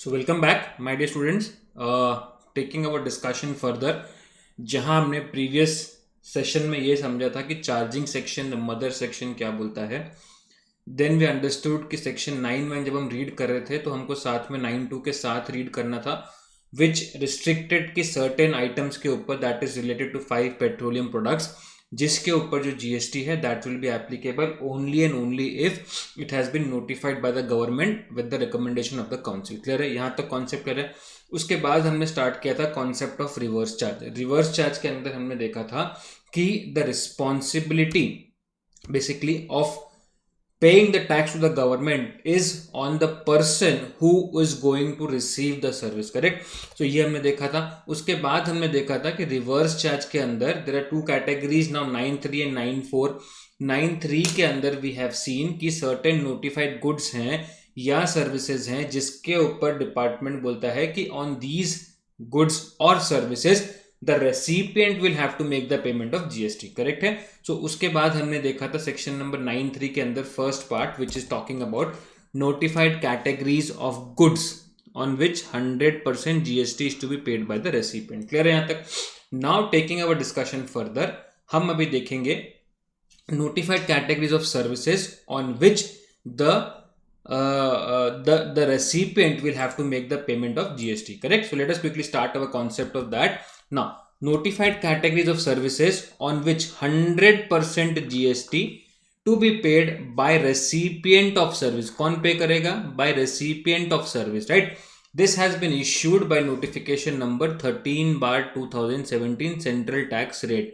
So welcome back my dear students, taking our discussion further. जहां हमने previous session में ये समझा था कि चार्जिंग सेक्शन मदर सेक्शन क्या बोलता है, देन वी अंडरस्टूड कि सेक्शन 9 में जब हम रीड कर रहे थे तो हमको साथ में 9.2 के साथ रीड करना था, विच रिस्ट्रिक्टेड कि सर्टेन आइटम्स के ऊपर that is related to 5 petroleum products, जिसके ऊपर जो जीएसटी है that will be applicable only and only if it has been notified by the government with the recommendation of the council. Clear है? यहाँ तक concept clear है। उसके बाद हमने स्टार्ट किया था concept of reverse charge. Reverse charge के अंदर हमने देखा था कि the responsibility basically of paying the tax to the government is on the person who is going to receive the service, correct? So ये हमने देखा था। उसके बाद हमने देखा था कि रिवर्स चार्ज के अंदर there are two categories now, 9.3 and 9.4। 9.3 के अंदर we have seen कि certain notified goods हैं या सर्विसेज हैं जिसके ऊपर डिपार्टमेंट बोलता है कि on these goods or services the recipient will have to make the payment of GST, correct है? सो उसके बाद हमने देखा था सेक्शन नंबर 9.3 के अंदर first part which is talking about notified categories of goods on which 100% GST is to be paid by the recipient. Clear है यहाँ तक? Now taking our discussion further, हम अभी देखेंगे notified categories of services on which the recipient will have to make the payment of GST, correct? So let us quickly start our concept of that. Now, notified categories of services on which 100% GST to be paid by recipient of service. कौन पे करेगा? By recipient of service, right? This has been issued by notification number 13/2017 central tax rate.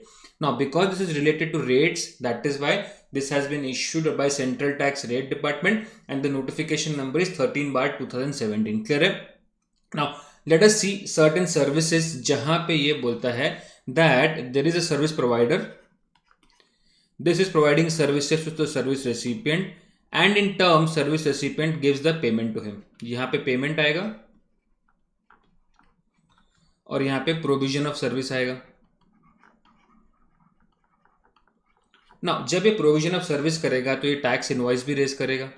Now, because this is related to rates, that is why this has been issued by Central Tax Rate Department and the notification number is 13/2017. Clear है? Now, let us see certain services जहां पे ये बोलता है that there is a service provider. This is providing services to the service recipient and in turn service recipient gives the payment to him. यहाँ पे payment आएगा और यहाँ पे provision of service आएगा। ना जब ये प्रोविजन ऑफ सर्विस करेगा तो ये टैक्स इनवॉइस भी रेज करेगा।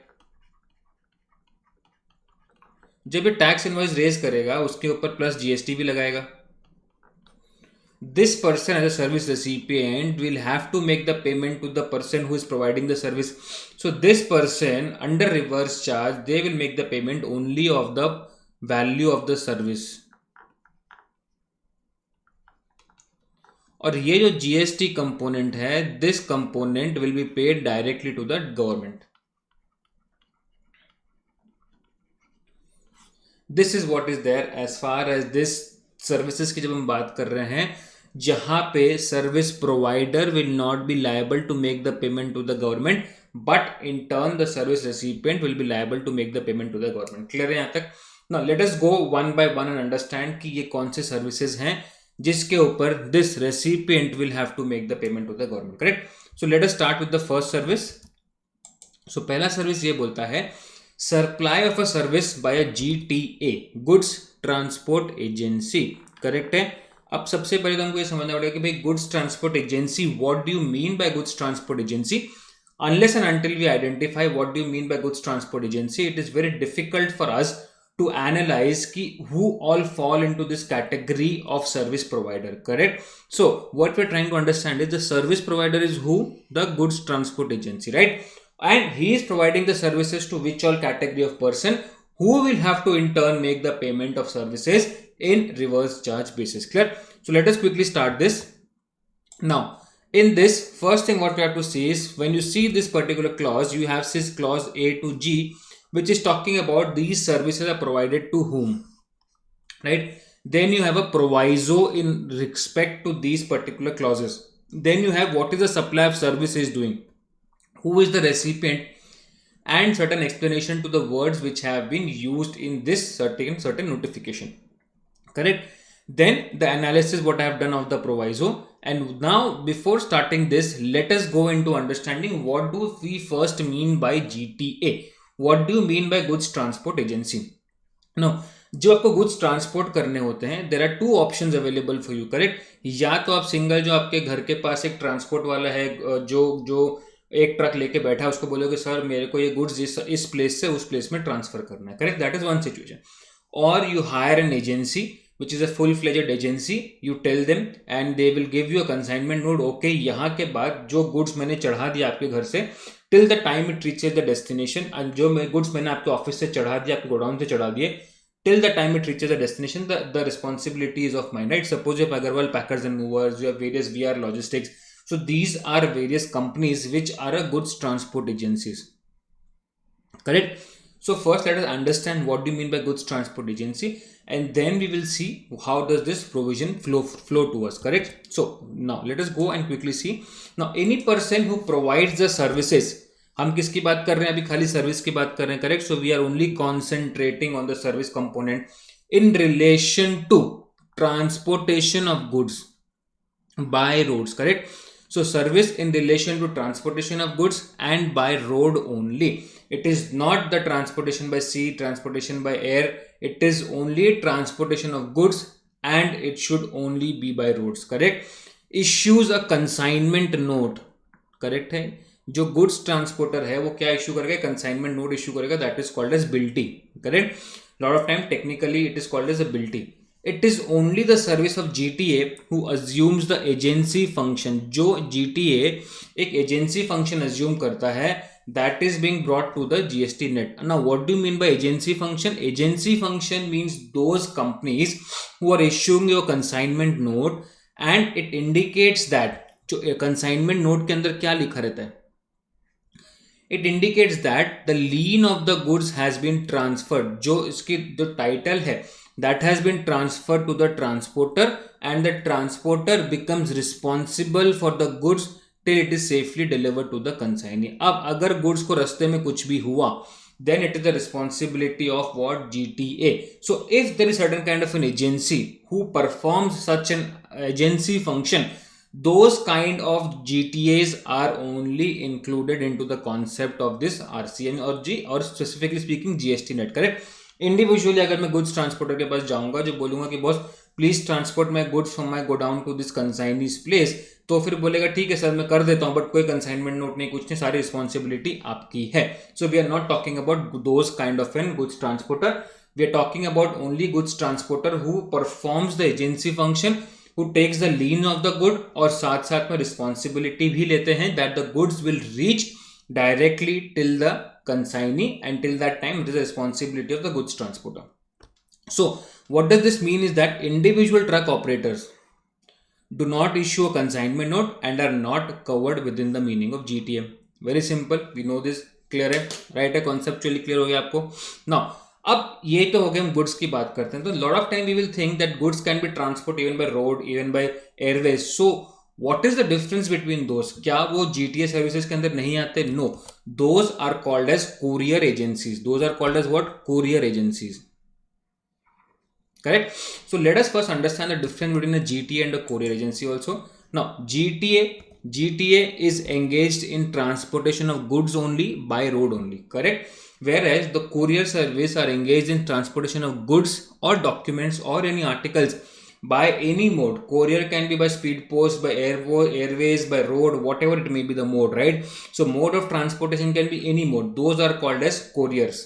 जब ये टैक्स इनवॉइस रेज करेगा उसके ऊपर प्लस जीएसटी भी लगाएगा। This person as a service recipient will have to make the payment to the person who is providing the service. So this person under reverse charge they will make the payment only of the value of the service. और ये जो GST component है, this component will be paid directly to the government. This is what is there as far as this services की जब हम बात कर रहे हैं, जहां पे service provider will not be liable to make the payment to the government, but in turn the service recipient will be liable to make the payment to the government. Clear है यहाँ तक? Now let us go one by one and understand कि ये कौन से services हैं जिसके ऊपर this recipient will have to make the payment to the government, correct? So let us start with the first service. So पहला service ये बोलता है supply of a service by a GTA, goods transport agency, correct है? अब सबसे पहले तो हमको ये समझना पड़ेगा कि भाई goods transport agency, what do you mean bye goods transport agency? Unless and until we identify what do you mean by goods transport agency, it is very difficult for us to analyze ki who all fall into this category of service provider, correct? So what we're trying to understand is the service provider is who? The goods transport agency, right? And he is providing the services to which all category of person who will have to in turn make the payment of services in reverse charge basis. Clear? So let us quickly start this now. In this, first thing what we have to see is when you see this particular clause, you have this clause A to G, which is talking about these services are provided to whom, right? Then you have a proviso in respect to these particular clauses. Then you have what is the supply of service is doing, who is the recipient, and certain explanation to the words which have been used in this certain notification, correct? Then the analysis what I have done of the proviso. And now before starting this, let us go into understanding what do we first mean by GTA. What do you mean by goods transport agency? Now, जो आपको goods transport करने होते हैं, there are two options available for you, correct? या तो आप single जो आपके घर के पास एक ट्रांसपोर्ट वाला है जो एक ट्रक लेके बैठा है, उसको बोलोगे सर मेरे को ये गुड्स इस प्लेस से उस प्लेस में ट्रांसफर करना है, correct? That is one situation. or you hire an agency which is a full-fledged agency. You tell them and they will give you a consignment note. Okay, यहाँ के बाद जो goods मैंने चढ़ा दिया आपके घर से till the time it reaches the destination, and जो goods मैंने आपके ऑफिस से चढ़ा दिया, आपके गोडाउन से चढ़ा दिए, till the time it reaches the destination, the responsibility is of mine, right? Suppose if Agarwal Packers and Movers, you have various VR Logistics. So these are various companies which are a goods transport agencies. Correct? So first let us understand what do you mean by goods transport agency, and then we will see how does this provision flow to us. Correct? So now let us go and quickly see. Now any person who provides the services, हम किसकी बात कर रहे हैं, अभी खाली service की बात कर रहे हैं. Correct? So we are only concentrating on the service component in relation to transportation of goods by roads. Correct? So service in relation to transportation of goods and by road only. It is not the transportation by sea, transportation by air. It is only transportation of goods and it should only be by roads. Correct? Issues a consignment note. Correct है? जो goods transporter है वो क्या issue करेगा? Consignment note issue करेगा. That is called as bilty. Correct? Lot of time technically it is called as a bilty. It is only the service of GTA who assumes the agency function. जो GTA एक agency function assume करता है, that is being brought to the GST net. Now what do you mean by agency function? Agency function means those companies who are issuing your consignment note and it indicates that जो consignment note के अंदर क्या लिखा रहता है? It indicates that the lien of the goods has been transferred. जो इसकी जो title है that has been transferred to the transporter and the transporter becomes responsible for the goods till it is safely delivered to the consignee. अब अगर goods को रास्ते में कुछ भी हुआ, then it is the responsibility of what? GTA. So if there is certain kind of an agency who performs such an agency function, those kind of GTAs are only included into the concept of this RCM or specifically speaking GST net. Correct? Individually अगर मैं goods transporter के पास जाऊंगा, जो बोलूंगा कि boss please transport my goods from my godown to this consignee's place, तो फिर बोलेगा ठीक है सर मैं कर देता हूं, बट कोई कंसाइनमेंट नोट नहीं, कुछ नहीं, सारी रिस्पॉन्सिबिलिटी आपकी है. So we are not talking about those kind of an goods transporter. We are talking about only goods transporter who performs the agency function, who takes the lien of the good, और साथ साथ में responsibility भी लेते हैं that the goods will reach directly till the consignee, and till that time it is the responsibility of the goods transporter. So what does this mean is that individual truck operators do not issue a consignment note and are not covered within the meaning of GTM. Very simple, we know this. Clear है? Right है? Conceptually clear हो गया आपको. Now अब ये तो हो गया, हम गुड्स की बात करते हैं, तो lot of time we will think that goods can be transported even by road, even by airways. So what is the difference between those? क्या वो GTA services के अंदर नहीं आते? No, those are called as courier agencies. Those are called as what? Courier agencies. Correct? So let us first understand the difference between a GTA and a courier agency also. Now GTA is engaged in transportation of goods only by road only. Correct? Whereas the courier service are engaged in transportation of goods or documents or any articles by any mode. Courier can be by speed post, by airways, by road, whatever it may be the mode, right? So mode of transportation can be any mode. Those are called as couriers.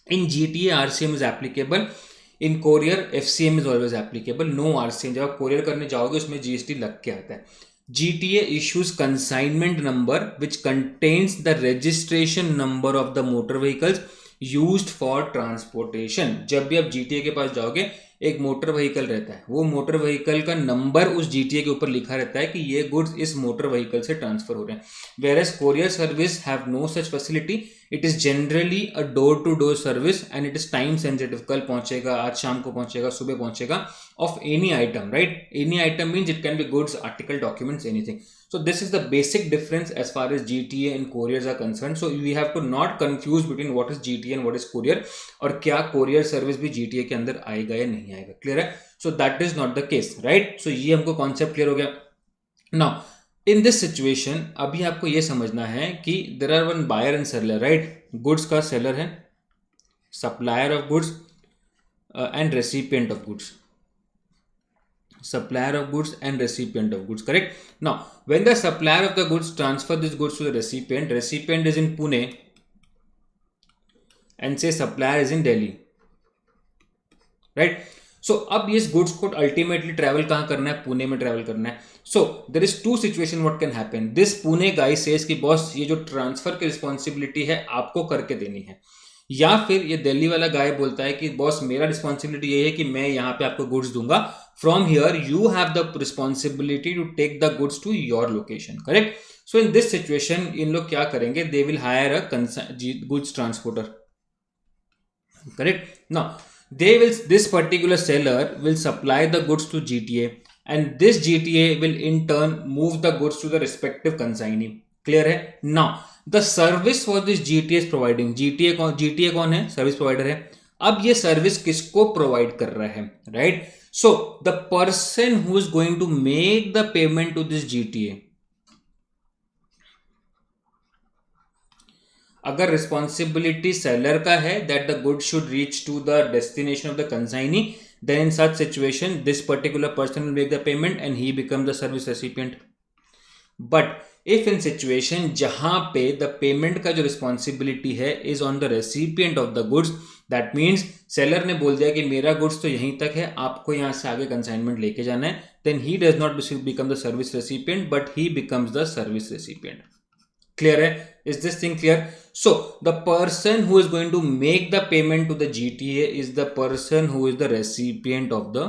In GTA RCM is applicable. In courier FCM is always applicable. No RCM. जब आप courier करने जाओगे उसमें GST लग के आता है. GTA issues consignment number which contains the registration number of the motor vehicles used for transportation. जब भी आप GTA के पास जाओगे एक मोटर व्हीकल रहता है, वो मोटर व्हीकल का नंबर उस GTA के ऊपर लिखा रहता है कि ये गुड्स इस मोटर व्हीकल से ट्रांसफर हो रहे हैं. Whereas courier service have no such facility. It is generally a door to door service and it is time sensitive. कल पहुंचेगा, आज शाम को पहुंचेगा, सुबह पहुंचेगा, of any item, right? Any item means it can be goods, article, documents, anything. So this is the basic difference as far as GTA and couriers are concerned. So we have to not confuse between what is GTA and what is courier, और क्या courier service भी GTA के अंदर आएगा या नहीं आएगा. Clear है? So that is not the case, right? So ये हमको concept clear हो गया. Now in this situation अभी आपको ये समझना है कि there are one buyer and seller, right? Goods का seller है, supplier of goods and recipient of goods. Supplier of goods and recipient of goods. Correct? Now when the supplier of the goods transfer these goods to the recipient is in Pune and say supplier is in Delhi. Right. So अब ये goods को ultimately travel कहाँ करना है, पुणे में travel करना है. So there is two situation what can happen. This Pune guy says कि बॉस ये जो ट्रांसफर की रिस्पॉन्सिबिलिटी है आपको करके देनी है, या फिर ये दिल्ली वाला गाय बोलता है कि बॉस मेरा रिस्पॉन्सिबिलिटी ये है कि मैं यहाँ पे आपको गुड्स दूंगा, from here you have the responsibility to take the goods to your location. Correct. So in this situation इन लोग क्या करेंगे, they will hire a goods transporter. Correct. Now, this particular seller will supply the goods to GTA, and this GTA will in turn move the goods to the respective consignee. Clear है. Now, the service for this GTA is providing. GTA कौन है, service provider है. अब ये service किसको provide कर रहा है, right. So the person who is going to make the payment to this GTA, अगर रिस्पॉन्सिबिलिटी सेलर का है that the good should reach to the destination of the consignee, then in such situation this particular person will make the payment and he become the service recipient. But if in situation जहां पे the payment का जो responsibility है is on the recipient of the goods, that means seller ने बोल दिया कि मेरा गुड्स तो यहीं तक है, आपको यहां से आगे कंसाइनमेंट लेके जाना है, then he does not become the service recipient but he becomes the service recipient. Clear है. Is this thing clear? So the person who is going to make the payment to the GTA is the person who is the recipient of the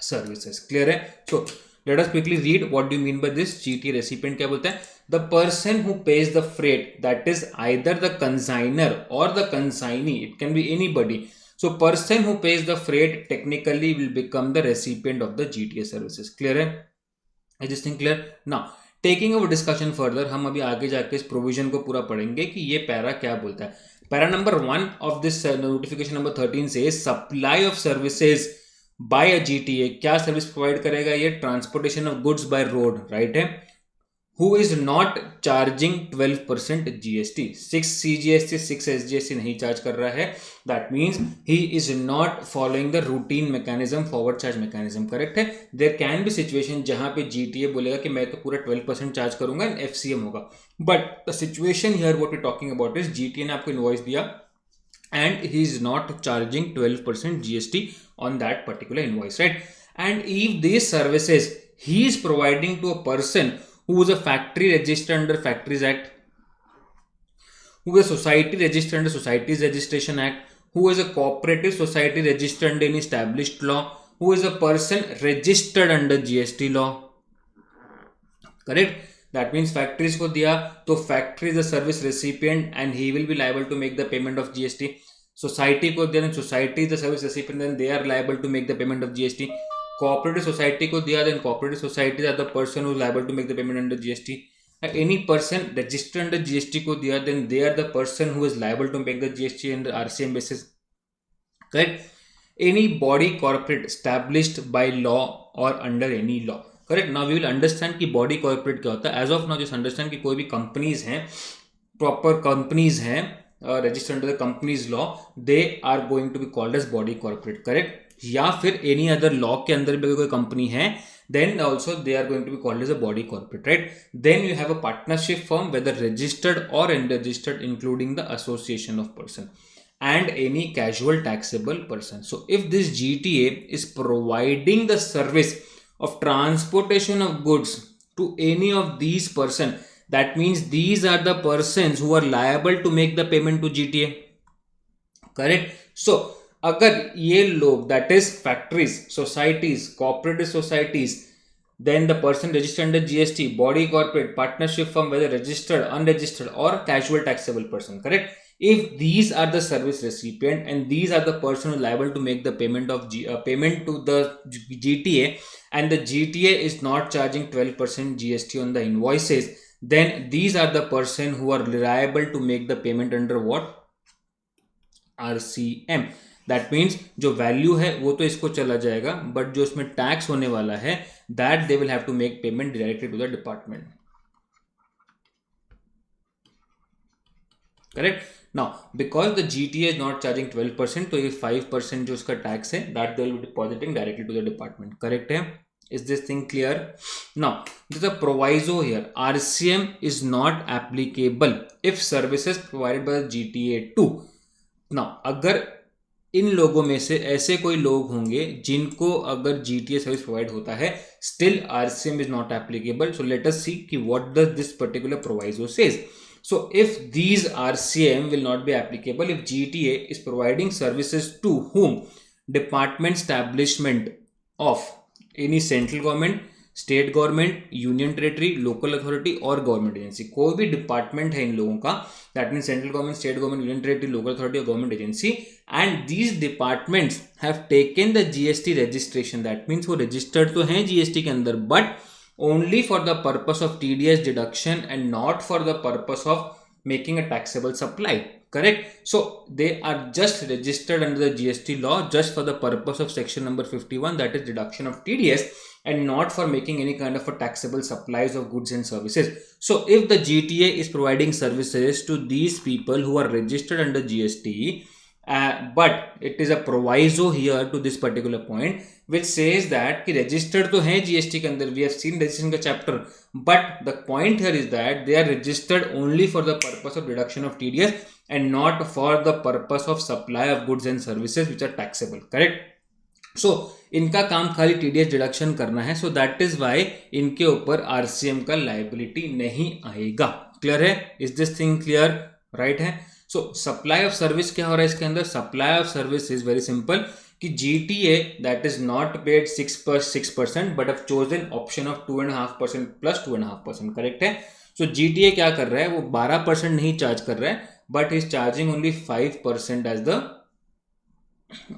services. Clear है. So let us quickly read what do you mean by this. GTA recipient क्या बोलता है, the person who pays the freight, that is either the consignor or the consignee, it can be anybody. So person who pays the freight technically will become the recipient of the GTA services. Clear है. Is this thing clear? Now taking our discussion further, हम अभी आगे जाके इस provision को पूरा पढ़ेंगे कि ये पैरा क्या बोलता है. Para number 1 of this notification number 13 से supply of services by a GTA. क्या सर्विस प्रोवाइड करेगा ये, transportation of goods by road, right है. who is not charging 12% GST. 6 CGST 6 SGST नहीं चार्ज कर रहा है. That means he is not following the routine mechanism, forward charge mechanism. Correct है. There can be situation जहां पे GTA बोलेगा कि मैं तो पूरा 12% चार्ज करूंगा एंड FCM होगा. But the situation here what we're talking about is GTA ने आपको इनवॉइस दिया and he is not charging 12% GST on that particular invoice, right? And if these services he is providing to a person who is a factory registered under Factories Act, who is a society registered under Societies Registration Act, who is a cooperative society registered under any established law, who is a person registered under GST law. Correct? That means factories को दिया तो factory is a service recipient and he will be liable to make the payment of GST. Society को दिया, society is the service recipient, then they are liable to make the payment of GST. Cooperative society को दिया, then cooperative societies are the person who is liable to make the payment under GST. Any person registered under GST को दिया, then they are the person who is liable to make the GST under RCM basis. Correct? Any body corporate established by law or under any law. Correct? Now we will understand कि body corporate क्या होता है. As of now just understand कि कोई भी companies हैं, proper companies हैं, registered under the companies law, they are going to be called as body corporate. Correct? या फिर एनी अदर लॉ के अंदर भी कोई कंपनी है, then also they are going to be called as a body corporate, right? Then you have a partnership firm, whether registered or unregistered, including the association of person and any casual taxable person. So if this GTA is providing the service of transportation of goods to any of these person, that means these are the persons who are liable to make the payment to GTA. Correct? So अगर ये लोग, that is factories, societies, cooperative societies, then the person registered under GST, body corporate, partnership firm, whether registered, unregistered or casual taxable person, correct? If these are the service recipient and these are the person who liable to make the payment of payment to the GTA, and the GTA is not charging 12% GST on the invoices, then these are the person who are liable to make the payment under what? RCM. That means जो value है वो तो इसको चला जाएगा, but जो इसमें tax होने वाला है that they will have to make payment directly to the department. Correct? Now because the GTA is not charging 12%, तो ये 5% जो इसका टैक्स है that they will be depositing directly to the department. Correct है? Is this thing clear? Now there's a proviso here. RCM is not applicable if services provided by the GTA 2. Now अगर इन लोगों में से ऐसे कोई लोग होंगे जिनको अगर जीटीए सर्विस प्रोवाइड होता है, still RCM is not applicable. So let us see कि what does this particular proviso says. So if these RCM will not be applicable if GTA is providing services to whom department establishment of any central government, state government, union territory, local authority और government agency. कोई भी department है इन लोगों का, that mean central government, state government, union territory, local authority और government agency, and these departments have taken the GST registration. That means वो registered तो हैं जीएसटी के अंदर, but only for the purpose of TDS deduction and not for the purpose of making a taxable supply. Correct? So they are just registered under the GST law just for the purpose of section number 51, that is deduction of TDS, and not for making any kind of a taxable supplies of goods and services. So if the GTA is providing services to these people who are registered under GST, but it is a proviso here to this particular point which says that कि registered तो हैं GST के अंदर, we have seen registration का chapter, but the point here is that they are registered only for the purpose of deduction of TDS and not for the purpose of supply of goods and services which are taxable. Correct? So इनका काम खाली TDS deduction करना है. So that is why इनके ऊपर RCM का liability नहीं आएगा. क्लियर है? Is this thing clear? Right है. सो सप्लाई ऑफ सर्विस क्या हो रहा है इसके अंदर? Supply of service is very simple कि GTA that is not paid 6% but have chosen option of 2.5% plus 2.5%. Correct है. सो GTA क्या कर रहा है? वो 12% नहीं चार्ज कर रहा है, but is charging only 5% as the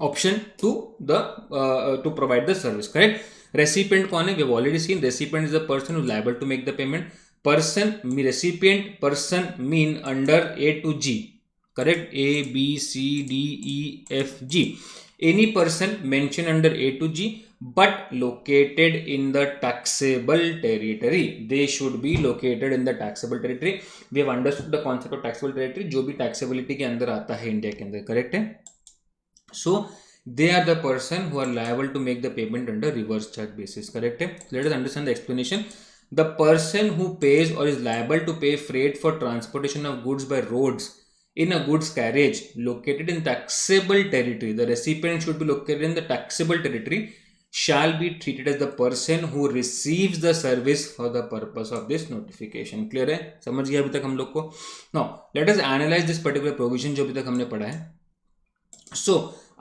option to provide the service. Correct. Recipient कौन है? We have already seen recipient is the person who is liable to make the payment. Person, recipient person mean under A to G. Correct? A, B, C, D, E, F, G. Any person mentioned under A to G but located in the taxable territory. They should be located in the taxable territory. We have understood the concept of taxable territory, जो भी taxability के अंदर आता है India के अंदर. Correct है. So they are the person who are liable to make the payment under reverse charge basis. Correct है. Let us understand the explanation. The person who pays or is liable to pay freight for transportation of goods by roads in a goods carriage located in taxable territory, the recipient should be located in the taxable territory, shall be treated as the person who receives the service for the purpose of this notification. Clear है? समझ गया अभी तक हम लोग को? Now let us analyze this particular provision जो अभी तक हमने पढ़ा है. So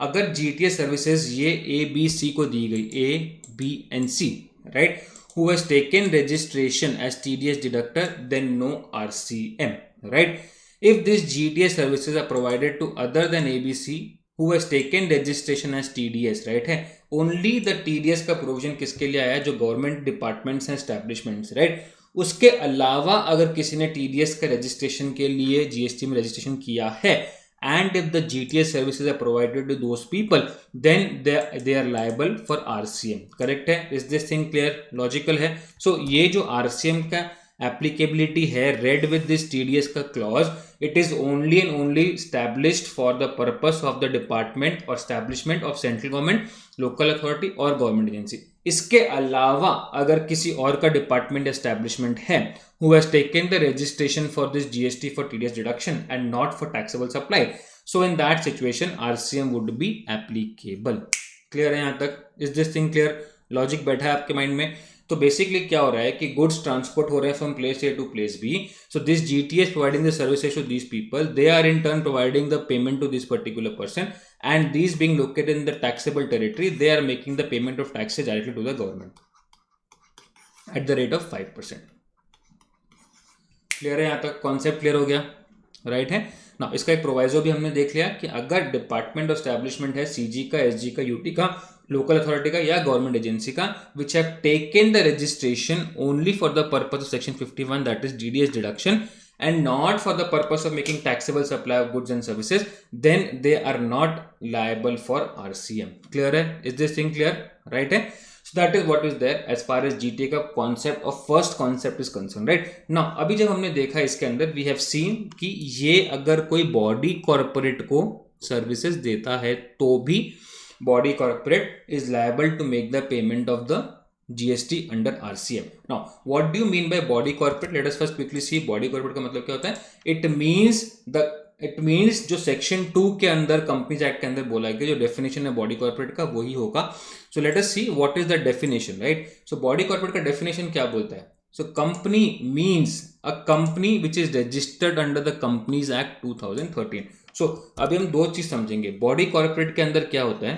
अगर GTA सर्विसेज ये A, B, C को दी गई, A, B and C, right, who has taken registration as TDS deductor, then no RCM. Right? If these GTA services are provided to other than ABC who has taken registration as TDS, right है, only the TDS का provision किसके लिए आया? जो government departments हैं, establishments, right. उसके अलावा अगर किसी ने TDS का रजिस्ट्रेशन के लिए GST में रजिस्ट्रेशन किया है, and if the GTA services are provided to those people, then they are liable for RCM. Correct है? Is this thing clear? Logical है. So ये जो RCM का applicability है, read with this TDS का clause, it is only and only established for the purpose of the department or establishment of central government, local authority और government agency. इसके अलावा अगर किसी और का डिपार्टमेंट एस्टैब्लिशमेंट है who has taken the registration for this GST for TDS deduction and not for taxable supply, so in that situation RCM would be applicable. Clear है यहाँ तक? Is this thing clear? Logic बैठा है आपके mind में? तो basically क्या हो रहा है कि गुड्स ट्रांसपोर्ट हो रहे हैं from place A to place B. So this GTA is providing the services to these people. They are in turn providing the payment to this particular person, and these being located in the taxable territory, they are making the payment of taxes directly to the government at the rate of 5%. Clear है यहाँ तक? Concept clear हो गया? Right है ना. इसका एक proviso भी हमने देख लिया कि अगर डिपार्टमेंट ऑफ एस्टैब्लिशमेंट है CG का, SG का, UT का, लोकल अथॉरिटी का या गवर्नमेंट एजेंसी का, which have taken the registration only for the purpose of section 51, that is DDS deduction, and not for the purpose of making taxable supply of goods and services, then they are not liable for RCM. Clear है? Is this thing clear? Right है? So that is what is there as far as GTA का concept और first concept is concerned, right? Now अभी जब हमने देखा इसके अंदर we have seen कि ये अगर कोई body corporate को services देता है तो भी body corporate is liable to make the payment of the GST under RCM. Now, what do you mean by body corporate? Let us first quickly see body corporate का मतलब क्या होता है. It means the it means जो section 2 के अंदर companies act के अंदर बोला गया जो डेफिनेशन है बॉडी कॉर्पोरेट का वही होगा. सो let us see what is the definition, right. So body corporate का डेफिनेशन क्या बोलता है. So company means a company which is registered under the companies act 2013. सो अभी हम दो चीज समझेंगे. बॉडी कॉर्पोरेट के अंदर क्या होता है.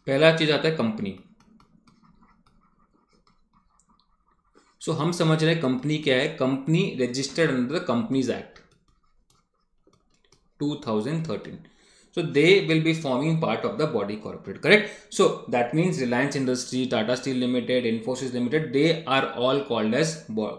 पहला चीज आता है कंपनी. सो हम समझ रहे हैं कंपनी क्या है. Company registered under the companies act 2013. So they will be forming part of the body corporate, correct? So that means Reliance Industry, Tata Steel Limited, Infosys Limited, they are all called as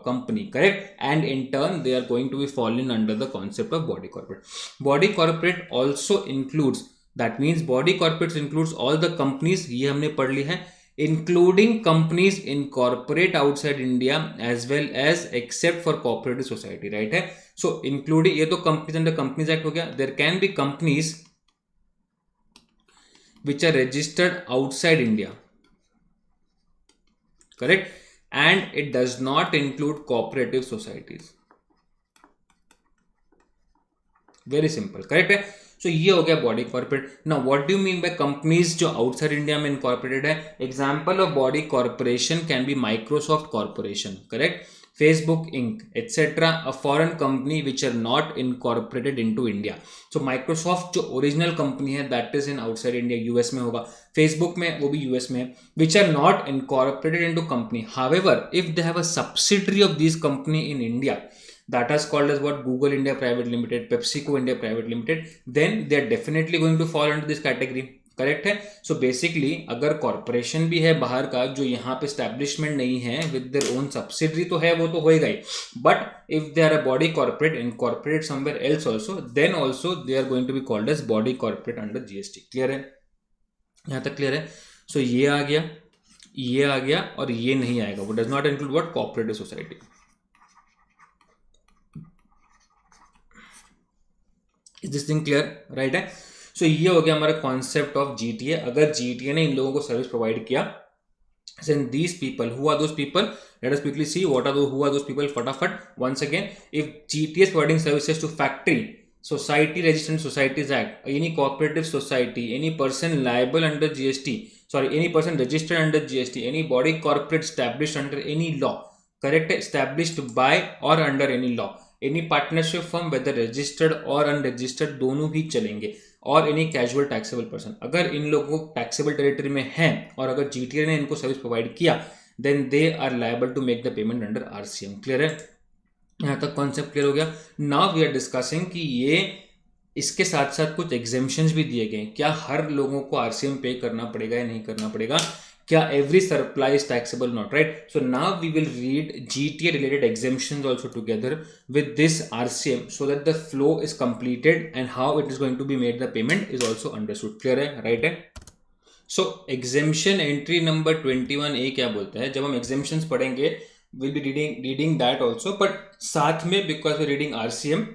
company, correct? And in turn they are going to be falling under the concept of body corporate. Body corporate also includes, that means body corporates includes all the companies, ये हमने पढ़ ली है, including companies incorporate outside India as well as except for cooperative society, right है. So including, ये तो companies under companies act हो गया. There can be companies which are registered outside India, correct, and it does not include cooperative societies. Very simple, correct है. So ये हो गया body corporate. Now what do you mean by companies जो outside India में incorporated है. Example of body corporation can be Microsoft corporation, correct, Facebook Inc. etc. a foreign company which are not incorporated into India. So Microsoft जो original company है that is in outside India, US में होगा. Facebook में वो भी US में है, which are not incorporated into company. However, if they have a subsidiary of this company in India, that is called as what, Google India Private Limited, PepsiCo India Private Limited, then they are definitely going to fall into this category. Correct है. So basically अगर corporation भी है बाहर का जो यहाँ पे establishment नहीं है विद देयर ओन सब्सिडरी तो है, वो तो होएगा ही. But if they are a body corporate incorporate somewhere else also, then also they are going to be called as body corporate under GST. Clear है, यहाँ तक क्लियर है. सो ये आ गया, ये आ गया और ये नहीं आएगा. वो does not include what, cooperative society. Is this thing clear, right है. सो ये हो गया हमारा कॉन्सेप्ट ऑफ जीटीए. अगर जीटीए ने इन लोगों को सर्विस प्रोवाइड किया, then these people, who are those people, let us quickly see what are those, who are those people. फटाफट once again, if GTA is providing services to factory, society registered societies act, any cooperative society, any person liable under GST, sorry, any person registered under GST, any body corporate established under any law, correct, established by or under any law, any partnership firm whether registered or unregistered दोनों भी चलेंगे, और any casual taxable person. अगर इन लोगों को taxable territory में है और अगर जीटीए ने इनको सर्विस प्रोवाइड किया, then they are liable to make the payment under RCM. Clear है, यहाँ तक कॉन्सेप्ट क्लियर हो गया. नाउ वी आर डिस्कसिंग कि ये इसके साथ साथ कुछ एग्जेम्पशंस भी दिए गए. क्या हर लोगों को आरसीएम पे करना पड़ेगा या नहीं करना पड़ेगा, क्या every supply is taxable, not, right? So now we will read GTA related exemptions also together with this RCM so that the flow is completed and how it is going to be made, the payment is also understood. Clear है, right है. So exemption entry number 21A क्या बोलता है. जब हम exemptions पढ़ेंगे we'll be reading that also, but साथ में because we're reading RCM,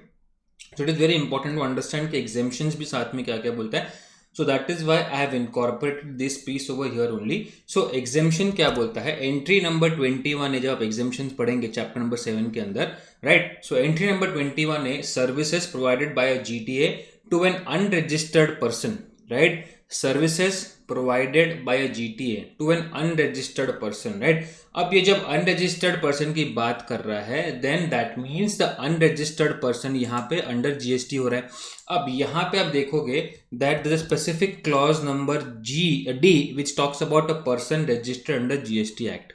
so it is very important to understand कि exemptions भी साथ में क्या क्या बोलता है. So that is why I have incorporated this piece over here only. So exemption क्या बोलता है. एंट्री नंबर 21 है, जब आप exemptions पढ़ेंगे चैप्टर नंबर 7 के अंदर, राइट. सो एंट्री नंबर 21 है, services provided by a GTA to an unregistered person, right. Services provided by a GTA to an unregistered person, right. अब ये जब अनरजिस्टर्ड पर्सन की बात कर रहा है, then that means the unregistered person यहाँ पे अंडर जीएसटी हो रहा है. अब यहाँ पे आप देखोगे that the specific clause number D which talks about a person registered under GST act,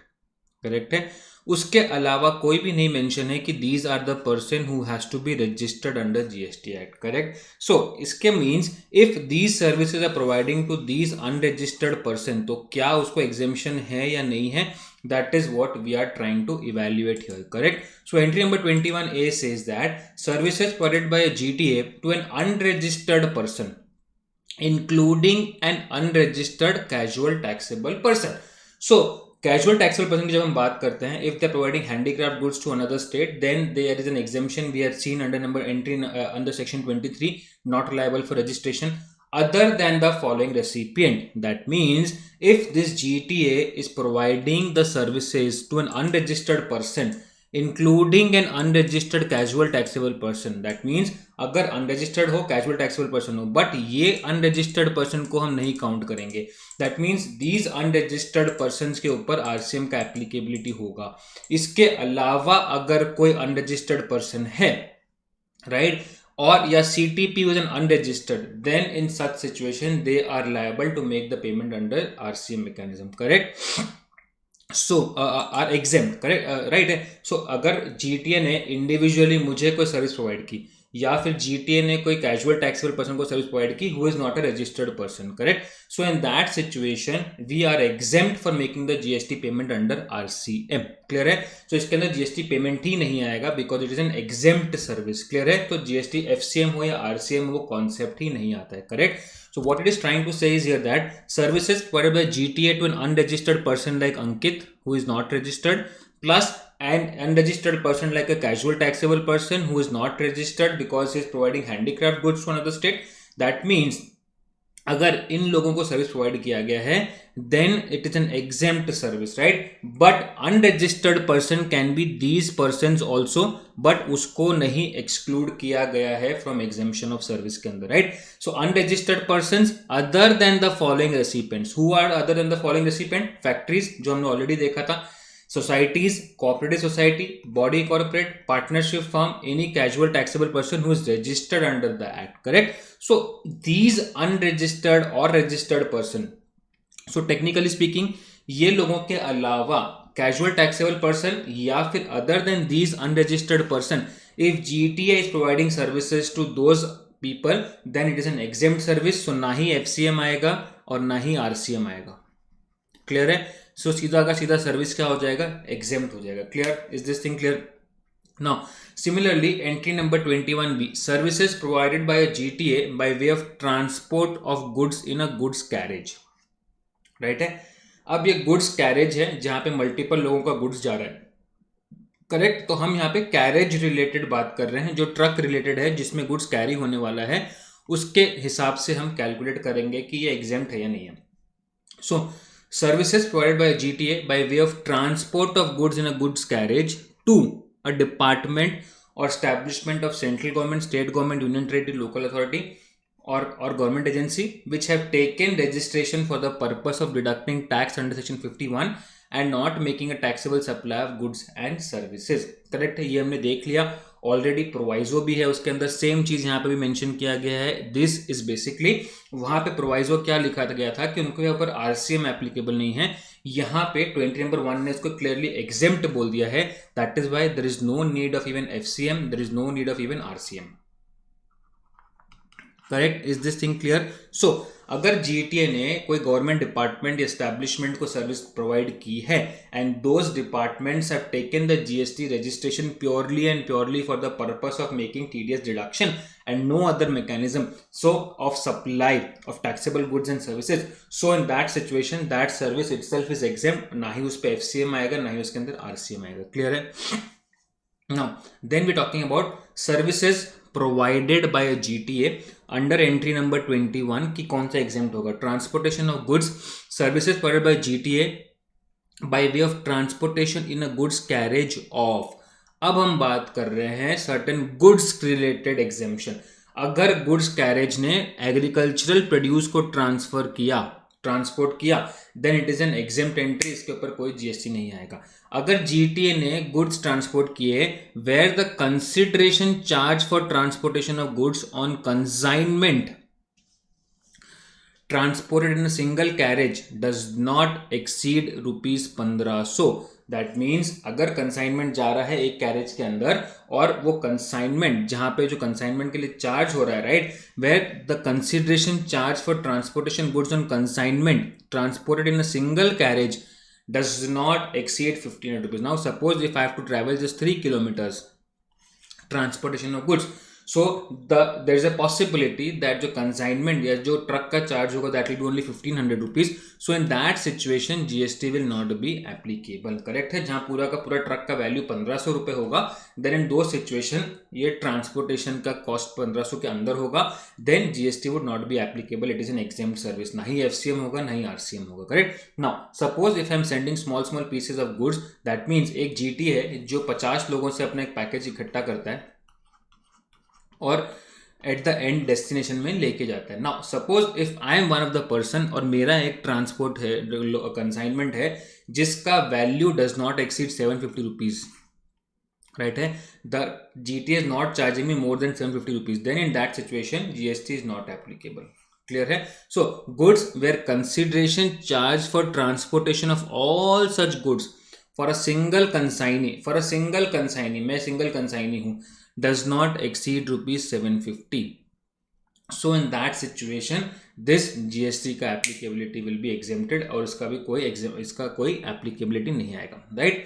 correct है. उसके अलावा कोई भी नहीं मेंशन है कि these are the person who has to be registered under GST act, correct. So इसके means if these services are providing to these unregistered person, तो क्या उसको एग्जेम्पशन है या नहीं है, that is what we are trying to evaluate here, correct. So entry number 21A says that services provided by a GTA to an unregistered person including an unregistered casual taxable person. So casual taxable person की जब हम बात करते हैं, if they are providing handicraft goods to another state, then there is an exemption we have seen under number entry under section 23, not liable for registration other than the following recipient. That means if this GTA is providing the services to an unregistered person including N unregistered casual taxable person. That means अगर unregistered हो, casual taxable person हो, but ये unregistered person को हम नहीं count करेंगे। That means these unregistered person के ऊपर आरसीएम का एप्लीकेबिलिटी होगा। इसके अलावा अगर कोई अनरजिस्टर्ड पर्सन है, right, or yeah, CTP was an unregistered, then in such situation they are liable to make the payment under RCM mechanism, correct? So are exempt, correct, right है। so अगर GTA ने individually मुझे कोई service provide की, या फिर GTA ने कोई कैजुअल टैक्सेबल पर्सन को सर्विस प्रोवाइड की who is not a registered person, correct, so in that situation we are exempt for making the GST payment under RCM, clear है। सो इसके अंदर जीएसटी पेमेंट ही नहीं आएगा because it is an exempt service, clear है। तो GST FCM हो या RCM हो, वो कॉन्सेप्ट ही नहीं आता है, correct. So what it is trying to say is here that services provided by GTA to an unregistered person like Ankit, who is not registered, plus an unregistered person like a casual taxable person who is not registered because he is providing handicraft goods to another state. That means अगर इन लोगों को service provide किया गया है then it is an exempt service, right. But unregistered person can be these persons also, but उसको नहीं exclude किया गया है फ्रॉम एग्जेम्पशन ऑफ सर्विस के अंदर, right. So unregistered persons other than the following recipients, who are other than the following recipient, factories जो हमने already देखा था, societies, cooperative society, body corporate, partnership firm, any casual taxable person who is registered under the act, correct. So these unregistered or registered person, so technically speaking ये लोगों के अलावा casual taxable person या फिर other than these unregistered person, if GTA is providing services to those people then it is an exempt service, so ना ही FCM आएगा और ना ही RCM आएगा, क्लियर है। सो सीधा का सीधा सर्विस क्या हो जाएगा, एग्जेम्प्ट हो जाएगा, clear, is this thing clear. Now similarly entry number 21B, services provided by a GTA by way of transport of goods in a goods carriage, right है। अब ये गुड्स कैरेज है जहां पे मल्टीपल लोगों का गुड्स जा रहा है, करेक्ट। तो हम यहाँ पे कैरेज रिलेटेड बात कर रहे हैं, जो ट्रक रिलेटेड है जिसमें गुड्स कैरी होने वाला है, उसके हिसाब से हम कैलकुलेट करेंगे कि ये एग्जेम्प्ट है या नहीं है। सो services provided by GTA by way of transport of goods in a goods carriage to a department or establishment of central government, state government, union territory, local authority or government agency which have taken registration for the purpose of deducting tax under section 51 and not making a taxable supply of goods and services, correct है। ये हमने देख लिया, already proviso भी है उसके अंदर, same चीज यहाँ पे भी मेंशन किया गया है। दिस इज बेसिकली, वहां पे प्रोवाइजो क्या लिखा गया था कि उनके ऊपर RCM एप्लीकेबल नहीं है, यहाँ पे 20 नंबर 1 ने इसको क्लियरली एग्जेम्प्ट बोल दिया है। That is why there is no need of even FCM, there is no need of even RCM, correct, is this thing clear. So अगर GTA ने कोई गवर्नमेंट डिपार्टमेंट या एस्टैब्लिशमेंट को सर्विस प्रोवाइड की है and those departments have taken the GST registration purely and purely for the purpose of making TDS deduction and no other mechanism so of supply of taxable goods and services, so in that situation that service itself is exempt, ना ही उस पर FCM आएगा ना ही उसके अंदर RCM आएगा, clear है। Now then we talking about services provided by GTA under entry number 21 की कौन सा एग्जेम्प्ट होगा, transportation of goods, services provided by GTA by way of transportation in a goods carriage of. अब हम बात कर रहे हैं सर्टेन गुड्स रिलेटेड एग्जेम्पशन। अगर गुड्स कैरेज ने एग्रीकल्चरल प्रोड्यूस को ट्रांसपोर्ट किया then it is an exempt entry, इसके ऊपर कोई GST नहीं आएगा। अगर GTA ने गुड्स ट्रांसपोर्ट किए where the consideration charge for transportation of goods on consignment transported in single carriage does not exceed ₹1500, that means अगर कंसाइनमेंट जा रहा है एक कैरेज के अंदर और वो कंसाइनमेंट जहां पे जो कंसाइनमेंट के लिए चार्ज हो रहा है, right, where the consideration charge for transportation goods on consignment transported in a single carriage does not exceed 1500 rupees. Now suppose if I have to travel just 3 kilometers transportation of goods, so there is a possibility that जो कंसाइनमेंट या जो truck का charge होगा that will be only 1500 rupees. So in that situation GST will not be applicable. Correct है. जहां पूरा का पूरा ट्रक का वैल्यू 1500 रुपए होगा, देन इन दो सिचुएशन ये ट्रांसपोर्टेशन का कॉस्ट 1500 के अंदर होगा, then GST would not be applicable. It is an exempt service. ना ही एफसीएम होगा ना ही आरसीएम होगा. Correct. Now suppose if I am sending small small pieces of goods, that means एक जीटी है जो 50 लोगों से अपना एक पैकेज इकट्ठा करता है और एट द एंड डेस्टिनेशन में लेके जाता है. Now suppose if I am one of the person और मेरा एक ट्रांसपोर्ट है, कंसाइनमेंट है जिसका value does not exceed 750 rupees, right है. The GT is not charging me more than 750 rupees, then in that situation GST is not applicable. Clear है. So goods where consideration charge for transportation of all such goods for a single consignee, मैं single consignee हूं, does not exceed rupees 750. So in that situation this GST का applicability will be exempted और इसका कोई applicability नहीं आएगा. Right.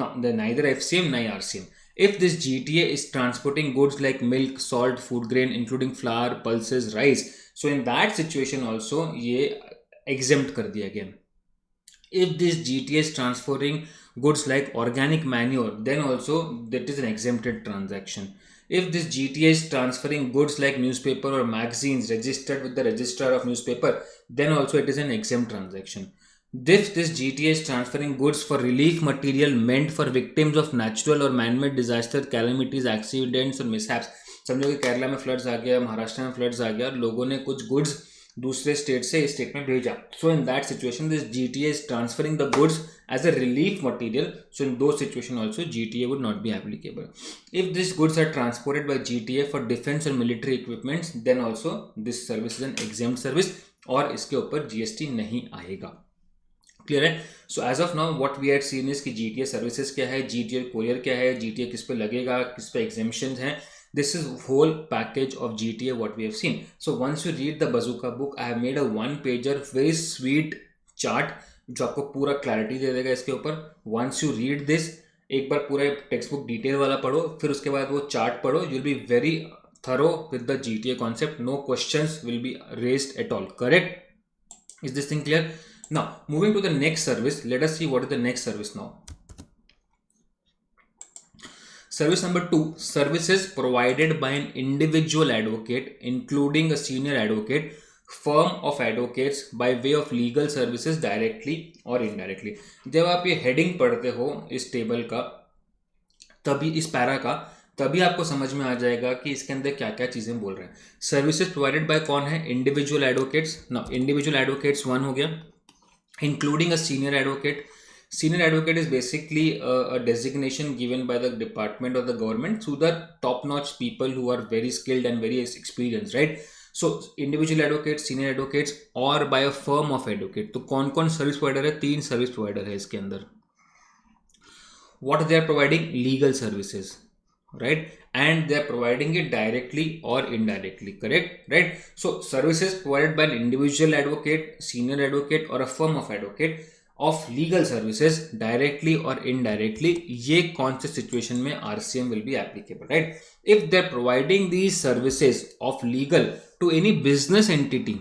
Now neither FCM nor RCM. If this GTA is transporting goods like milk, salt, food grain including flour, pulses, rice, so in that situation also ये exempt कर दिया गया. If this GTA is transferring goods like organic manure, then also that is an exempted transaction. If this GTA is transferring goods like newspaper or magazines registered with the registrar of newspaper, then also it is an exempt transaction. If this GTA is transferring goods for relief material meant for victims of natural or man-made disaster, calamities, accidents or mishaps, समझो कि केरला में floods आ गया, महाराष्ट्र में floods आ गया और लोगों ने कुछ गुड्स दूसरे स्टेट से इस स्टेट में भेजा. So in that situation this GTA is transferring the goods as a relief material. So in those situation also GTA would not be applicable. If this goods are transported by GTA for defence और military equipments, then also this service is an exempt service और इसके ऊपर GST नहीं आएगा. Clear है. So as of now what we had seen is कि GTA services क्या है, जीटीए कोरियर क्या है, जीटीए किस पे लगेगा, किस पे एग्जेम्पशन है. This is whole package of GTA what we have seen. So once you read the Bazooka book, I have made a one-pager very sweet chart जो आपको पूरा क्लैरिटी दे देगा इसके ऊपर. Once you read this, एक बार पूरा text book detail वाला पढ़ो, फिर उसके बाद वो चार्ट पढ़ो. You'll be very thorough with the GTA concept. No questions will be raised at all. Correct? Is this thing clear? Now moving to the next service. Let us see what is the next service now. Service number 2, services provided by an individual advocate, including a senior advocate, firm of advocates by way of legal services directly or indirectly. जब आप ये heading पढ़ते हो इस table का, तभी इस para का, तभी आपको समझ में आ जाएगा कि इसके अंदर क्या क्या चीज़ें बोल रहे हैं. सर्विसेज प्रोवाइडेड बाय कौन है? Individual advocates. ना इंडिविजुअल एडवोकेट्स 1 हो गया, including a senior advocate. Senior advocate is basically a designation given by the department or the government to the top-notch people who are very skilled and very experienced, right? So individual advocates, senior advocates और by a firm of advocate. तो कौन कौन service provider है? 3 service provider है इसके अंदर. What they are providing? Legal services, right? And they are providing it directly or indirectly. Correct? Right? So services provided by an individual advocate, senior advocate or a firm of advocate of legal services directly or indirectly, ये कौन से situation में RCM will be applicable, right? If they're providing these services of legal to any business entity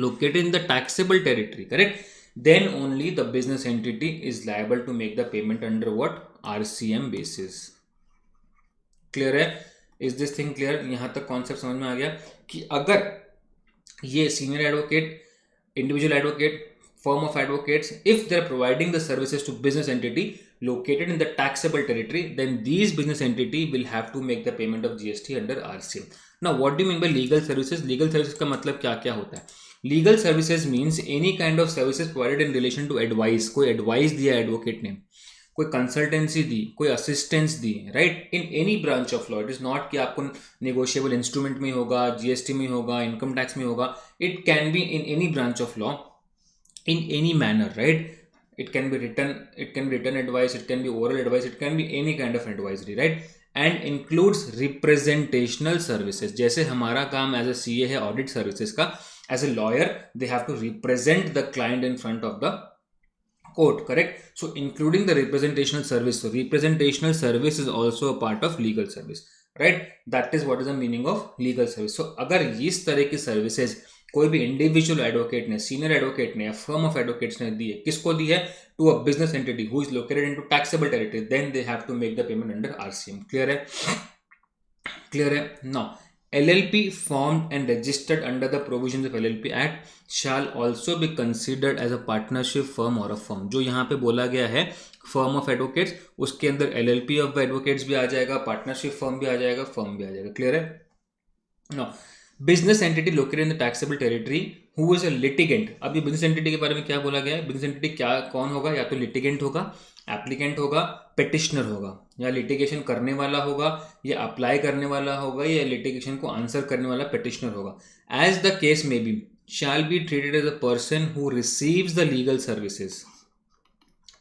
located in the taxable territory, correct? Then only the business entity is liable to make the payment under what? RCM basis. Clear है? Is this thing clear? यहाँ तक concept समझ में आ गया कि अगर ये senior advocate, individual advocate, firm of advocates, if they're providing the services to business entity located in the taxable territory, then these business entity will have to make the payment of GST under RCM. Now what do you mean by legal services? Legal services का मतलब क्या क्या होता है? Legal services means any kind of services provided in relation to advice. कोई advice दिया advocate ने, कोई कंसल्टेंसी दी, कोई assistance the, right? In any branch of law. It is not कि आपको नेगोशिएबल इंस्ट्रूमेंट में होगा, जीएसटी में होगा, इनकम टैक्स में होगा. It can be in any branch of law, in any manner, right? It can be written advice, it can be oral advice, it can be any kind of advisory, right? And includes representational services. जैसे हमारा काम as a CA है audit services का, as a lawyer they have to represent the client in front of the court, correct? So including the representational service. So representational service is also a part of legal service. Right, that is what is the meaning of legal service. So अगर इस तरह की services कोई भी individual advocate ने, senior advocate ने या firm of advocates ने दी है, किसको दी है? To a business entity who is located into taxable territory, then they have to make the payment under RCM. Clear है? क्लियर है? Now LLP formed and registered under the provisions of LLP Act shall also be considered as a partnership firm or a firm. जो यहाँ पे बोला गया है firm of advocates, उसके अंदर LLP ऑफ एडवोकेट्स भी आ जाएगा, पार्टनरशिप फर्म भी आ जाएगा, फर्म भी आ जाएगा. क्लियर है? No, business entity located in the taxable territory who is a litigant. अभी बिजनेस एंटिटी के बारे में क्या बोला गया है? बिजनेस एंटिटी क्या कौन होगा? या तो लिटिगेंट होगा, एप्लीकेंट होगा, पेटिशनर होगा, या लिटिगेशन करने वाला होगा, या अप्लाई करने वाला होगा, या लिटिगेशन को आंसर करने वाला पेटिशनर होगा. As the case may be shall be treated as a person who receives the legal services.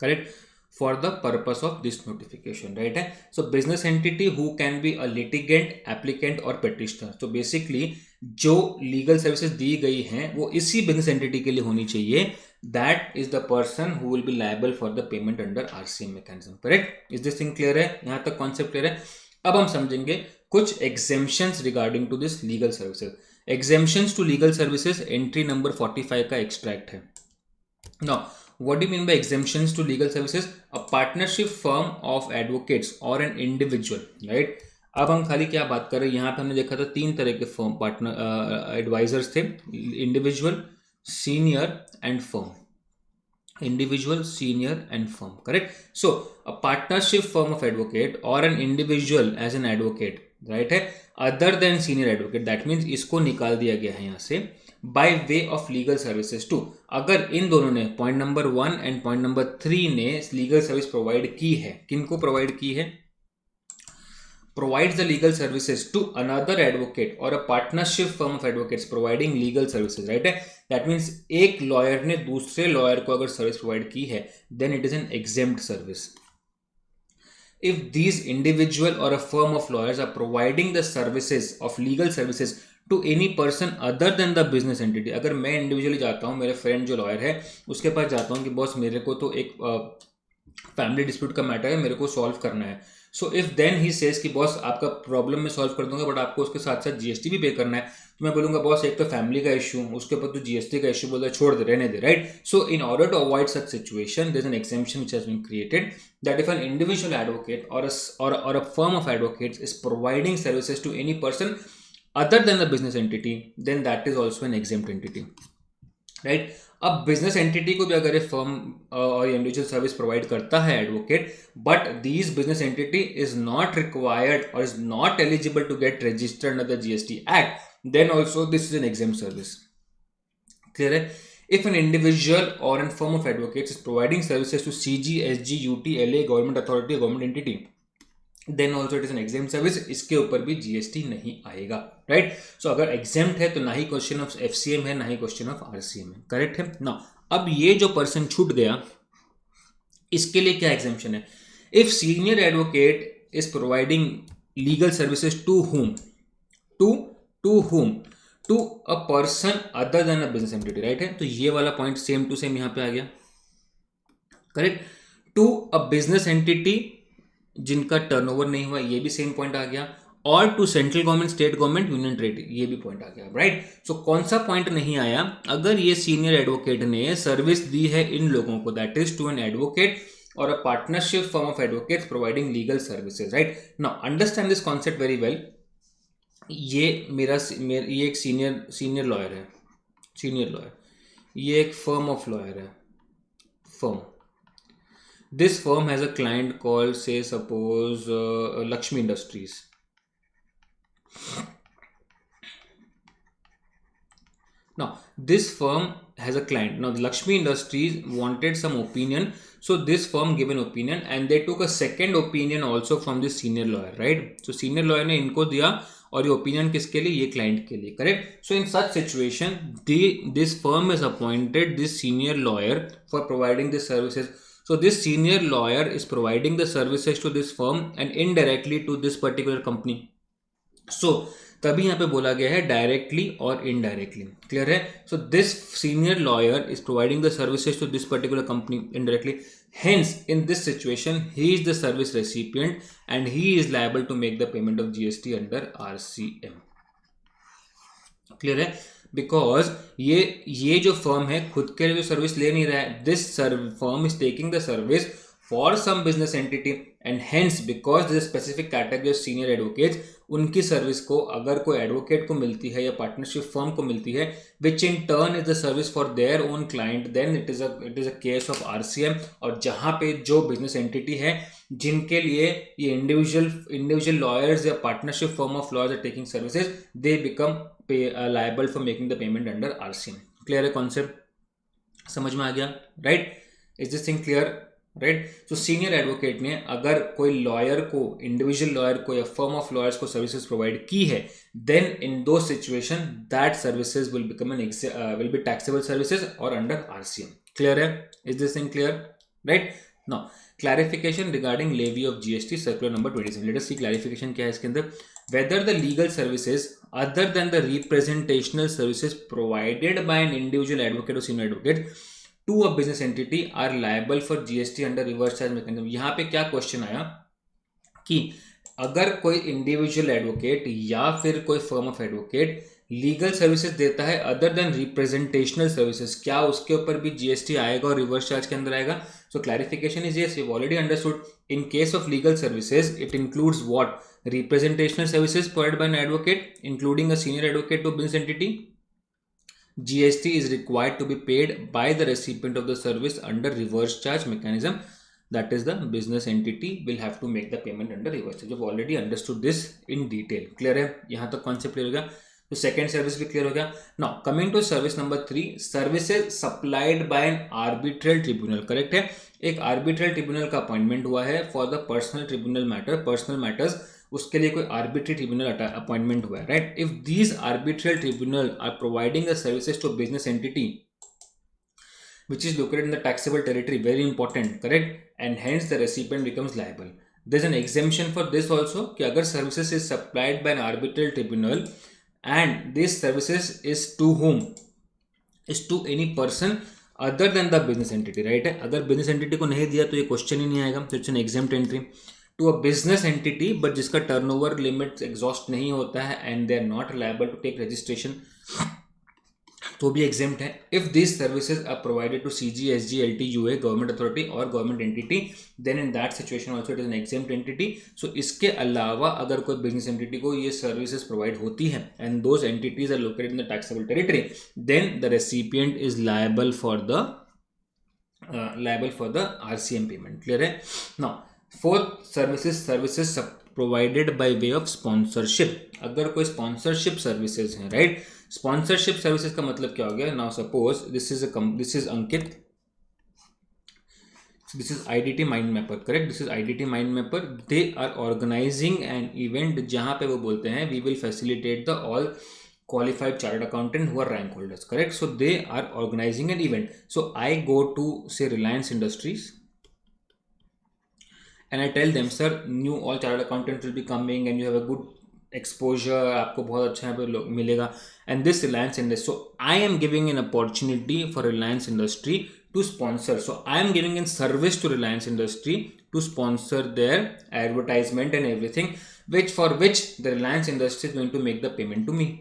Correct? for the purpose of this notification, right है. so business entity who can be a litigant, applicant और petitioner. तो basically जो legal services दी गई हैं वो इसी business entity के लिए होनी चाहिए. that is the person who will be liable for the payment under RCM mechanism. correct? is this thing clear है? यहाँ तक concept clear है? अब हम समझेंगे कुछ exemptions regarding to this legal services. exemptions to legal services entry number 45 का extract है. now what do you mean by exemptions to legal services? A partnership firm of advocates or an individual, right? अब हम खाली क्या बात कर रहे हैं, यहाँ पे हमने देखा था तीन तरह के फर्म पार्टनर एडवाइजर्स थे, individual, senior and firm. Individual, senior and firm. Correct? So a partnership firm of advocate और an individual as an advocate, right है, other than senior advocate, that means इसको निकाल दिया गया है यहाँ से, by way of legal services to. अगर इन दोनों ने point number 1 and point number 3 ने लीगल सर्विस प्रोवाइड की है, किनको प्रोवाइड की है? provides the legal services to another advocate or a partnership firm of advocates providing legal services, right है. that means एक लॉयर ने दूसरे लॉयर को अगर सर्विस प्रोवाइड की है then it is an exempt service. if these individual or a firm of lawyers are providing the services of legal services to any person other than the business entity, अगर मैं individually जाता हूँ, मेरे friend जो lawyer है उसके पास जाता हूँ कि बॉस मेरे को तो एक फैमिली डिस्प्यूट का मैटर है, मेरे को सॉल्व करना है. So if then he says कि बॉस आपका प्रॉब्लम मैं सॉल्व कर दूंगा बट आपको उसके साथ साथ जीएसटी भी पे करना है, तो मैं बोलूंगा बॉस एक तो फैमिली का इशू, उसके ऊपर तो जीएसटी का इशू, बोलता है छोड़ दे, रहने दे, right. So in order to avoid such situation there is an exemption which has been created that if an individual advocate or a firm of advocates is providing services to any person other than the business entity, then that is also an exempt entity, right. अब business entity को भी अगर एक firm और individual service provide करता है advocate, but these business entity is not required और is not eligible to get registered under the GST act, then also this is an exempt service. Clear है? If an individual or a firm of advocates is providing services to CG, SG, UT, LA, government authority, government entity, then also it is an exempt service. इसके ऊपर भी GST नहीं आएगा, right? So अगर exempt है तो ना ही question of FCM है, ना ही क्वेश्चन ऑफ RCM है, करेक्ट है ना. अब ये जो पर्सन छूट गया इसके लिए क्या exemption है? If senior advocate is providing legal services to whom? To whom? To a person other than a business entity, right है. तो ये वाला पॉइंट सेम टू सेम यहां पे आ गया, correct. To a business entity जिनका टर्नओवर नहीं हुआ, ये भी सेम पॉइंट आ गया. और to central government, state government, union territory, ये भी पॉइंट आ गया, राइट. सो कौन सा पॉइंट नहीं आया? अगर ये सीनियर एडवोकेट ने सर्विस दी है इन लोगों को, that is to an advocate और a partnership firm of advocates providing legal services, right. Now understand this concept very well. ये ये एक सीनियर लॉयर है, सीनियर लॉयर. ये एक फर्म ऑफ लॉयर है, firm. This firm has a client called say suppose Lakshmi Industries. Now, this firm has a client. Now, Lakshmi Industries wanted some opinion. So, this firm gave an opinion and they took a second opinion also from this senior lawyer, right? So, senior lawyer ने इनको दिया और ये opinion किसके लिए? ये client के लिए, correct? So, in such situation, this firm is appointed this senior lawyer for providing the services. So, this senior lawyer is providing the services to this firm and indirectly to this particular company. So, तभी यहाँ पे बोला गया है directly और indirectly. Clear है? So this senior lawyer is providing the services to this particular company indirectly. Hence, in this situation, he is the service recipient and he is liable to make the payment of GST under RCM. Clear है? Because ये जो firm है खुद के लिए जो service ले नहीं रहा है. This firm is taking the service for some business entity and hence because this specific category of senior advocates, उनकी सर्विस को अगर कोई एडवोकेट को मिलती है या पार्टनरशिप फर्म को मिलती है which in turn is the service for their own client, then it is a case of RCM. और जहां पे जो बिजनेस एंटिटी है जिनके लिए ये इंडिविजुअल लॉयर्स या partnership firm of lawyers are taking services, they become liable for making the payment under RCM. Clear है कॉन्सेप्ट? समझ में आ गया? Right? Is this thing clear? Right? So senior advocate ने अगर कोई लॉयर को, इंडिविजुअल लॉयर को या फर्म ऑफ लॉयर्स को सर्विसेज प्रोवाइड की है, then in those situation that services will become will be taxable services और अंडर RCM. क्लियर है? Is this thing clear? Right? Now clarification regarding levy of GST circular number 27. Let us see clarification क्या है इसके अंदर. Whether the legal services other than the representational services provided by an individual advocate or senior advocate to a business entity are liable for GST under reverse charge mechanism. यहाँ पे क्या question आया कि अगर कोई इंडिविजुअल एडवोकेट या फिर कोई firm of advocate legal services देता है अदर देन रिप्रेजेंटेशनल सर्विसेज, क्या उसके ऊपर भी GST आएगा और रिवर्स चार्ज के अंदर आएगा? So clarification is yes, you have already understood. In case of legal services it includes what? Representational services provided by an advocate including a senior advocate to business entity. GST is required to be paid by the recipient of the service under reverse charge mechanism. That is the business entity will have to make the payment under reverse charge. You've already understood this in detail. Clear है? यहाँ तक concept clear हो गया. तो second service भी clear हो गया. Now coming to service number 3, services supplied by an arbitral tribunal. Correct है? एक आर्बिट्रल ट्रिब्यूनल का अपॉइंटमेंट हुआ है for the personal tribunal matter, personal matters, उसके लिए कोई आर्बिट्री ट्रिब्यूनल अपॉइंटमेंट हुआ है. Right? If these arbitral tribunal are providing the services to business entity which is located in the taxable territory, very important, correct, and hence the recipient becomes liable. There is an exemption for this also कि अगर services is supplied by an arbitral tribunal and this services is to whom? Is to any person other than the business entity, right है? अगर business entity को नहीं दिया तो ये question ही नहीं आएगा. तो it's an exempt entry to a business entity but जिसका turnover limits exhaust नहीं होता है and they are not liable to take registration, तो भी एग्जेम्प्ट है. If this services are provided to CG, SG, LT, UA, government authority और government entity, then in that situation also it is an exempt entity. So इसके अलावा अगर कोई business entity को ये सर्विसेज प्रोवाइड होती है and those entities are located in the taxable territory, then the recipient is liable for the RCM payment. Clear है? Now fourth services provided by way of sponsorship. अगर कोई sponsorship services हैं, right? Sponsorship services का मतलब क्या हो गया? Now suppose this is Ankit, this is IDT mind mapper, correct? This is IDT mind mapper. They are organising an event जहां पे वो बोलते हैं we will facilitate the all qualified chartered accountant who are rank holders, correct? So they are organizing an event. So I go to say Reliance Industries and I tell them, sir, new all chartered accountants will be coming and you have a good exposure, आपको बहुत अच्छा यहाँ पे मिलेगा. And this Reliance Industry, so I am giving an opportunity for Reliance Industry to sponsor. So I am giving in service to Reliance Industry to sponsor their advertisement and everything, for which the Reliance Industry is going to make the payment to me.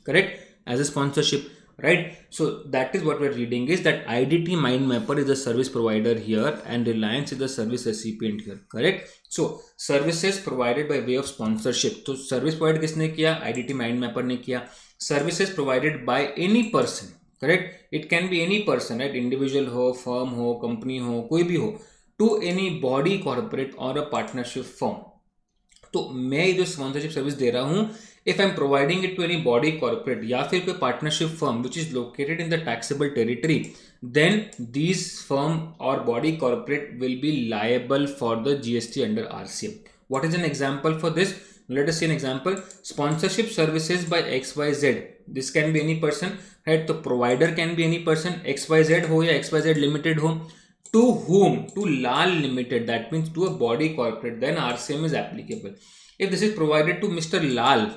Correct? As a sponsorship, right? So that is what we're reading is that IDT Mind Mapper is the service provider here and Reliance is the service recipient here. Correct? So services provided by way of sponsorship. तो service provide किसने किया? IDT Mind Mapper ने किया. Services provided by any person. Correct? It can be any person, right? Individual हो, firm हो, company हो, कोई भी हो, to any body, corporate or a partnership firm. तो मैं जो स्पॉन्सरशिप सर्विस दे रहा हूं, if I am providing it to any body corporate या फिर कोई partnership firm which is located in the taxable territory, then these firm और body corporate will be liable for the GST under RCM. What is an example for this? Let us see an example. Sponsorship services by XYZ. This can be any person, right? तो provider can be any person, XYZ हो या XYZ limited हो. To whom? To Lal Limited. That means to a body corporate. Then RCM is applicable. If this is provided to Mr. Lal,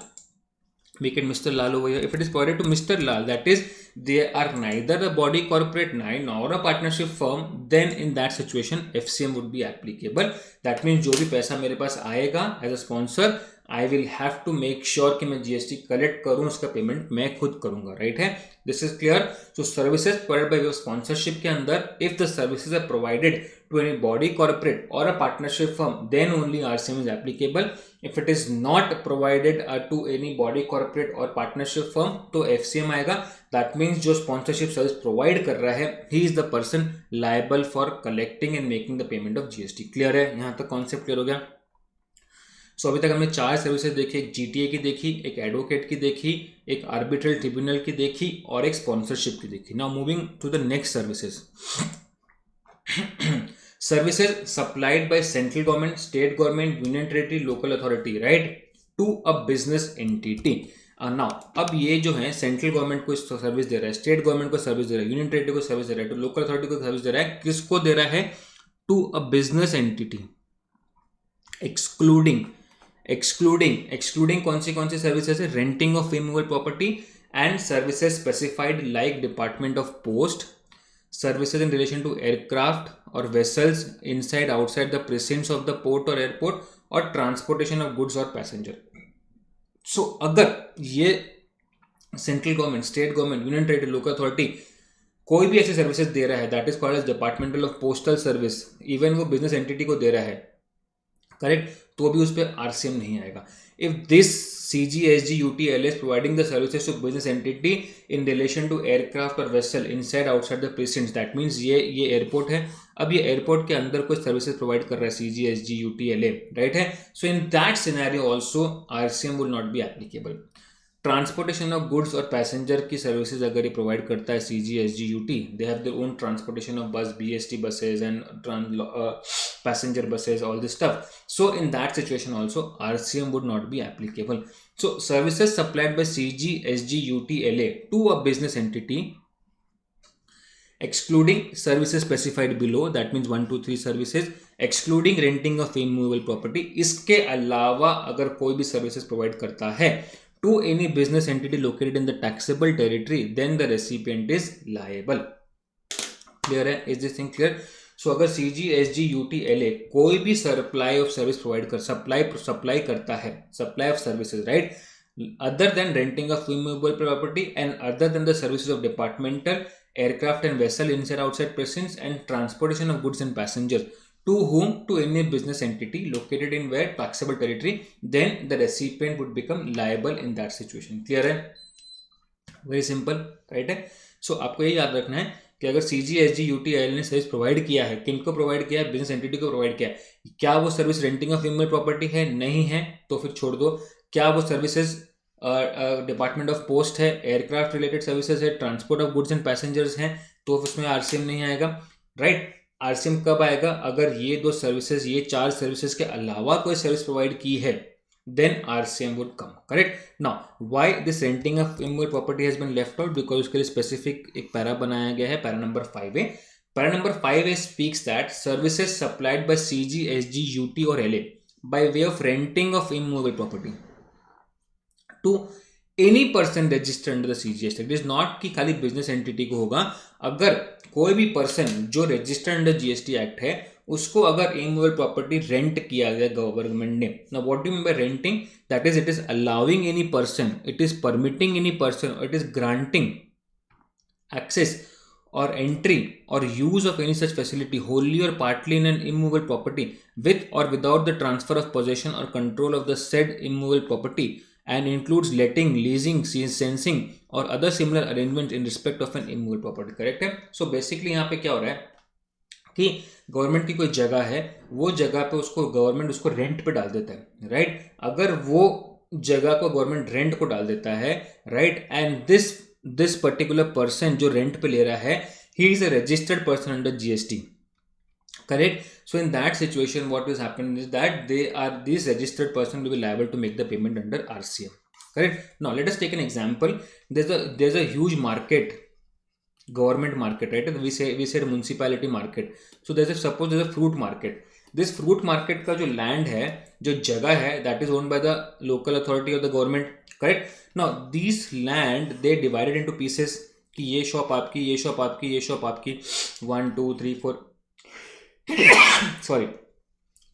we can Mr. Lal over here. If it is provided to Mr. Lal, that is, they are neither a body corporate nor a partnership firm, then in that situation FCM would be applicable. That means जो भी पैसा मेरे पास आएगा as a sponsor, I will have to make sure कि मैं GST collect करूँ, उसका payment मैं खुद करूँगा, राइट है. This is clear. So services provided by sponsorship के अंदर, if the services are provided to any body corporate or a partnership firm, then only RCM is applicable. If it is not provided to any body corporate or partnership firm, तो FCM आएगा. That means जो sponsorship service provide कर रहा है, he is the person liable for collecting and making the payment of GST. Clear है? यहाँ तक concept clear हो गया. सो अभी तक हमने 4 सर्विसेज देखी. एक GTA की देखी, एक एडवोकेट की देखी, एक आर्बिट्रल ट्रिब्यूनल की देखी और एक स्पॉन्सरशिप की देखी. Now moving to the next services. Services supplied by central government, state government, union territory, local authority, right, to a business entity. Now, अब ये जो है सेंट्रल गवर्नमेंट को सर्विस दे रहा है, स्टेट गवर्नमेंट को सर्विस दे रहा है, यूनियन टेरिटरी को सर्विस दे रहा है, तो लोकल अथॉरिटी को सर्विस दे रहा है. किसको दे रहा है? To a business entity. Excluding कौन सी सर्विसेज है? Renting of immovable property and services specified like department of post, services in relation to aircraft or vessels inside outside the precincts of the port or airport, or transportation of goods or passenger. So अगर ये central government, state government, union territory, local authority कोई भी ऐसी services दे रहा है, that is called as departmental of postal service, even वो business entity को दे रहा है, करेक्ट, तो भी उस पर RCM नहीं आएगा. If this CGSGUTL is providing the services to business entity in relation to aircraft or vessel inside outside the precincts, that means ये एयरपोर्ट है. अब ये एयरपोर्ट के अंदर कोई सर्विसेज प्रोवाइड कर रहा है CGSGUTLA, राइट है. So in that scenario also RCM will not be applicable. Transportation of goods और पैसेंजर की सर्विसेज अगर ये प्रोवाइड करता है CGSGUT, they have their own transportation of bus, BST buses and passenger buses, all this stuff. So in that situation also RCM would not be applicable. So services supplied by CGSGUTLA to a business entity, excluding services specified below, that means 1 2 3 services, excluding renting of immovable property, इसके अलावा अगर कोई भी services provide करता है to any business entity located in the taxable territory, then the recipient is liable. Clear है? Is this thing clear? So अगर CGSGUTLA कोई भी सप्लाई ऑफ सर्विस प्रोवाइड कर सप्लाई करता है, supply of services, right, other than renting of immovable property and other than the services of departmental, aircraft and vessel inside outside precincts and transportation of goods and passengers, to whom, to any business entity located in where taxable territory, then the recipient would become liable in that situation. Clear है? Very simple, right है. So आपको ये याद रखना है कि अगर CGSGUTL ने सर्विस प्रोवाइड किया है, किनको प्रोवाइड किया है? बिजनेस एंटिटी को प्रोवाइड किया है. क्या वो service renting of immovable property है? नहीं है, तो फिर छोड़ दो. क्या वो सर्विसेज डिपार्टमेंट ऑफ पोस्ट है, एयरक्राफ्ट रिलेटेड सर्विसेज है, transport of goods and passengers हैं, तो उसमें RCM नहीं आएगा, राइट. RCM कब आएगा? अगर ये 2 सर्विसेज, ये 4 सर्विसेज के अलावा कोई सर्विस प्रोवाइड की है, then RCM would come, correct. Now why this renting of immovable property has been left out? Because उसके लिए स्पेसिफिक एक पैरा बनाया गया है, para number 5A. Para number 5A speaks that services supplied by CGSGUT or LA by way of renting of immovable property to any person registered under the CGST. It is not कि खाली business entity को होगा. अगर कोई भी person जो registered under GST act है, उसको अगर इमूवेबल प्रॉपर्टी रेंट किया गया गवर्नमेंट ने. Now what do you mean by renting? That is it is allowing any person, it is permitting any person, it is granting access or entry or use of any such facility wholly or partly in an immovable property with or without the transfer of possession or control of the said immovable property, and includes letting, leasing, censing or other similar arrangements in respect of an immovable property. correct है. so basically यहाँ पे क्या हो रहा है कि government की कोई जगह है, वो जगह पे उसको गवर्नमेंट उसको रेंट पे डाल देता है, राइट. अगर वो जगह को गवर्नमेंट रेंट को डाल देता है, right, and this particular person जो रेंट पे ले रहा है, he is a registered person under GST, correct. so in that situation what is happening is that these registered person will be liable to make the payment under RCM, correct. now let us take an example. There's a huge market, government market, right. we said municipality market. so suppose there's a fruit market, this fruit market का जो land है, जो जगह है, that is owned by the local authority of the government, correct. Now this land they divided into pieces कि ये shop आपकी, ये शॉप आपकी, ये शॉप आपकी, 1 2 3 4 sorry.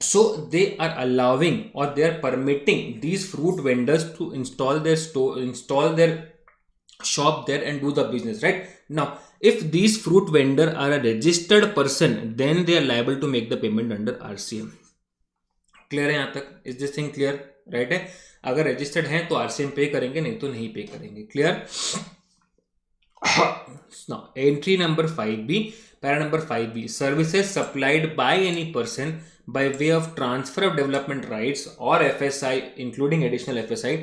So they are allowing or they are permitting these fruit vendors to install their store, install their shop there and do the business, right? Now if these fruit vendor are a registered person, then they are liable to make the payment under RCM. Clear है यहाँ तक? Is this thing clear? Right है. अगर registered हैं तो RCM पे करेंगे, नहीं तो नहीं पे करेंगे. Clear? Now entry number 5B, para number 5B, services supplied by any person by way of transfer of development rights or FSI, including additional FSI,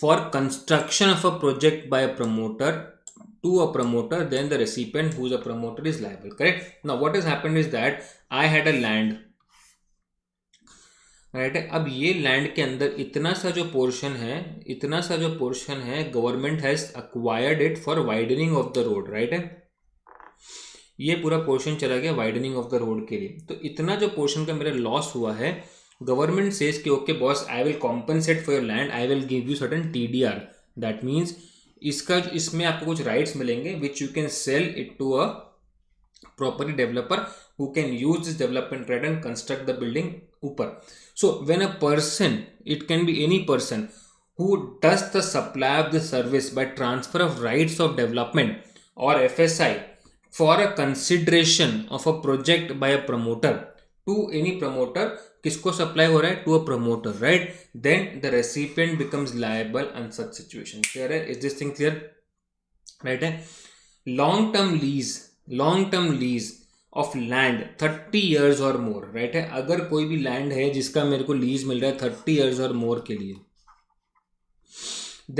for construction of a project by a promoter to a promoter, then the recipient who is a promoter is liable. Correct? Now what has happened is that I had a land, right है. अब ये land के अंदर इतना सा जो portion है, government has acquired it for widening of the road, right है. ये पूरा पोर्शन चला गया वाइडनिंग ऑफ द रोड के लिए. तो इतना जो पोर्शन का मेरा लॉस हुआ है, गवर्नमेंट सेज कि okay boss, I will compensate for your land, I will give you certain TDR. That means इसमें आपको कुछ राइट्स मिलेंगे which you can sell it to a property developer who can use this development right and construct the building upar. So when a person, it can be any person who does the supply of the service by transfer of rights of development or FSI for a consideration of a project by a promoter to any promoter, किसको supply हो रहा है? To a promoter, right? Then the recipient becomes liable on such situation. Clear है? Is this thing clear? Right है. long term lease of land 30 years or more, right है. अगर कोई भी लैंड है जिसका मेरे को लीज मिल रहा है 30 years or more के लिए,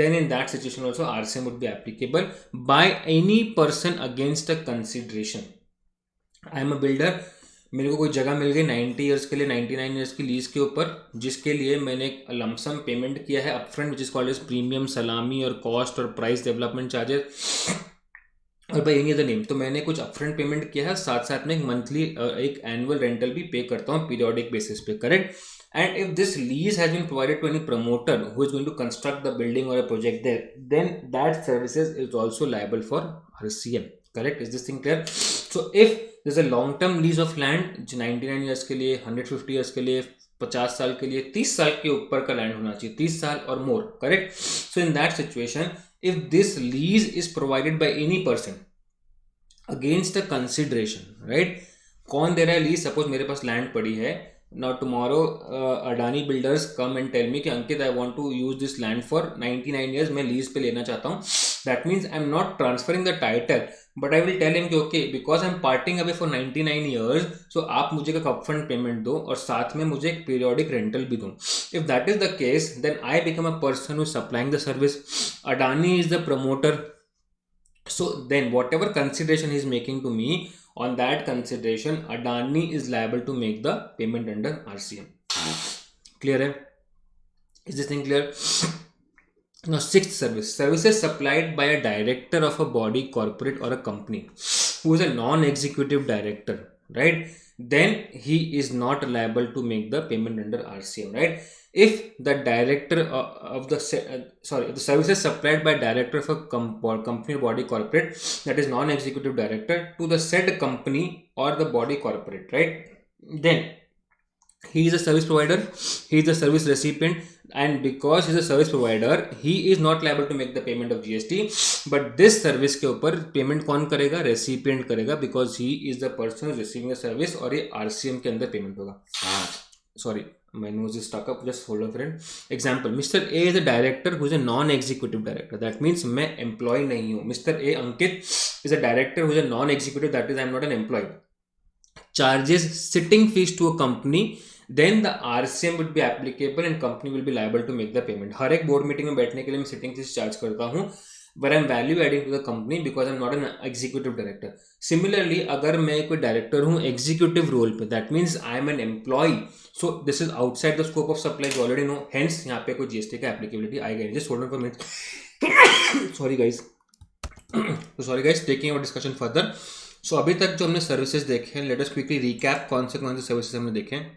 then in that situation also RCM would be applicable by any person against a consideration. I am a builder, मेरे को कोई जगह मिल गई 90 years के लिए, 99 years की लीज के ऊपर, जिसके लिए मैंने एक लमसम पेमेंट किया है upfront, which is called as premium, सलामी और कॉस्ट और प्राइस डेवलपमेंट चार्जेस और बाय एनी अदर नेम. तो मैंने कुछ अपफ्रंट पेमेंट किया है, साथ साथ में एक मंथली एक एनुअल रेंटल भी पे करता हूँ पीरियोडिक बेसिस पे, correct. And if this lease has been provided to any promoter who is going to construct the building और a project there, then that services is also liable for RCM. Correct? Is this thing clear? So if this a long term lease of land 99 years के लिए, 150 years के लिए, 50 साल के लिए, 30 साल के ऊपर का लैंड होना चाहिए, 30 साल और more, correct. So in that situation, if this lease is provided by any person against a consideration, right? कौन दे रहा है लीज? सपोज मेरे पास लैंड पड़ी है, now tomorrow Adani builders come and tell me कि अंकित I want to use this land for 99 years, मैं lease पे लेना चाहता हूँ. That means I'm not transferring the title, but I will tell him कि okay, because I'm parting away for 99 years, so आप मुझे एक upfront payment दो और साथ में मुझे एक periodic rental भी दो. If that is the case, then I become a person who is supplying the service. Adani is the promoter. So then whatever consideration he is making to me, on that consideration Adani is liable to make the payment under RCM. Clear hai? Is this thing clear? Now sixth service, services supplied by a director of a body, corporate or a company who is a non-executive director, right? Then he is not liable to make the payment under RCM, right? If the director of the the services supplied by director of a company or body corporate, that is non-executive director, to the said company or the body corporate, right? Then he is a service provider, he is a service recipient, and because he is a service provider, he is not liable to make the payment of GST. But this service के ऊपर payment कौन करेगा? Recipient करेगा, because he is the person receiving the service, और ये RCM के अंदर payment होगा. Sorry, my nose is stuck up, just hold on friend. Example, Mr. A is a director who is a non-executive director, that means मैं employee नहीं हूँ. Mr. A Ankit is a director who is a non-executive, that is I am not an employee. Charges sitting fees to a company, then the RCM would be applicable and company will be liable to make the payment. हर एक board meeting में बैठने के लिए मैं sitting fees charge करता हूँ, but I'm value adding to the company because I'm not an executive director. Similarly, अगर मैं कोई डायरेक्टर हूँ एग्जीक्यूटिव रोल पे, that means I am an employee, so this is outside the scope of supply, you already know, hence यहाँ पे कोई GST का applicability आएगा नहीं. Just hold on for a minute. Sorry guys, taking our discussion further. So अभी तक जो हमने सर्विसेज देखे हैं, लेट अस क्विकली रिकैप कौन से सर्विसेज हमने देखे हैं.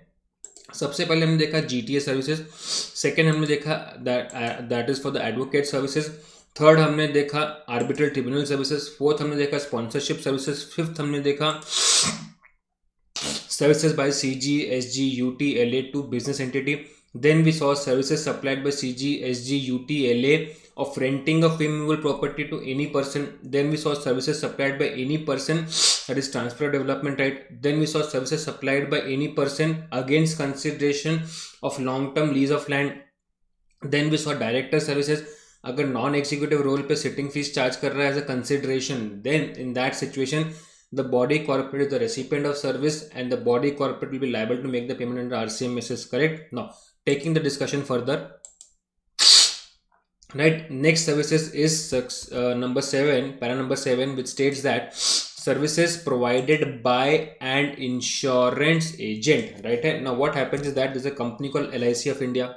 सबसे पहले हमने देखा जीटीए सर्विसेज, सेकेंड हमने देखा that is for the advocate services, third हमने देखा आर्बिट्रल ट्रिब्यूनल सर्विसेज, फोर्थ हमने देखा स्पॉन्सरशिप सर्विसेज, फिफ्थ हमने देखा services by CG, SG, UT, LA to business entity. Then we saw services supplied by CG, SG, UT, LA of renting of immovable property to any person. Then we saw services supplied by any person, that is transfer of development right. Then we saw services supplied by any person against consideration of long-term lease of land. Then we saw director services, अगर non executive role पे sitting fees charge कर रहा है as a consideration, then in that situation the body corporate is the recipient of service and the body corporate will be liable to make the payment under RCMS. Correct? Now taking the discussion further, right, next services is number 7, para number 7, which states that services provided by an insurance agent, right? Now what happens is that there's a company called LIC of India.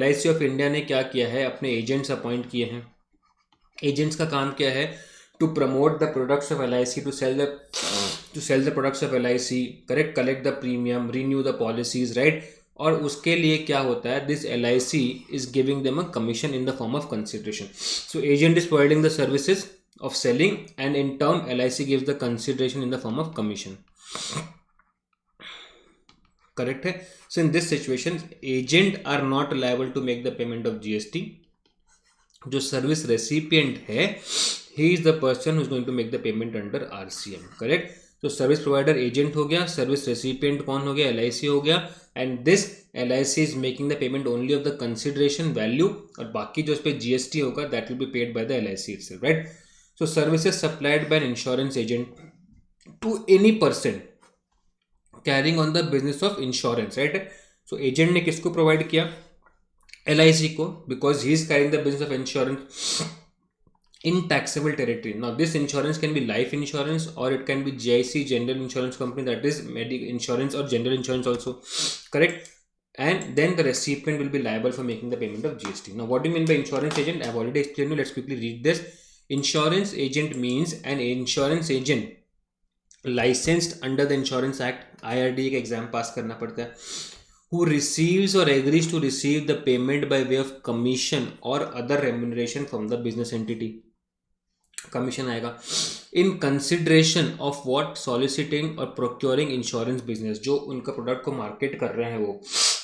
LIC of India ने क्या किया है, अपने agents appoint किए हैं. Agents का काम क्या है, to promote the products of LIC, to sell the products of LIC, correct, collect the premium, renew the policies, right? और उसके लिए क्या होता है, this LIC is giving them a commission in the form of consideration. So agent is providing the services of selling and in turn LIC gives the consideration in the form of commission. Correct है? So in this situation agent are not liable to make the payment of GST. जो service recipient है, he is the person who is going to make the payment under RCM. correct? तो service provider agent हो गया, service recipient कौन हो गया, LIC हो गया, and this LIC is making the payment only of the consideration value, और बाकी जो उस पर GST होगा that will be paid by the LIC itself, right? So services supplied by an insurance agent to any person carrying on the business of insurance, right? So agent ने किसको provide किया, LIC को, because he is carrying the business of insurance in taxable territory. Now this insurance can be life insurance or it can be GIC, general insurance company, that is medical insurance or general insurance also, correct? And then the recipient will be liable for making the payment of GST. Now what do you mean by insurance agent? I have already explained you. Let's quickly read this. Insurance agent means an insurance agent licensed under the Insurance Act, IRDA का exam पास करना पड़ता है, who receives or agrees to receive the payment by way of commission or other remuneration from the business entity. Commission आएगा in consideration of what, soliciting और procuring insurance business, जो उनका product को market कर रहे हैं वो,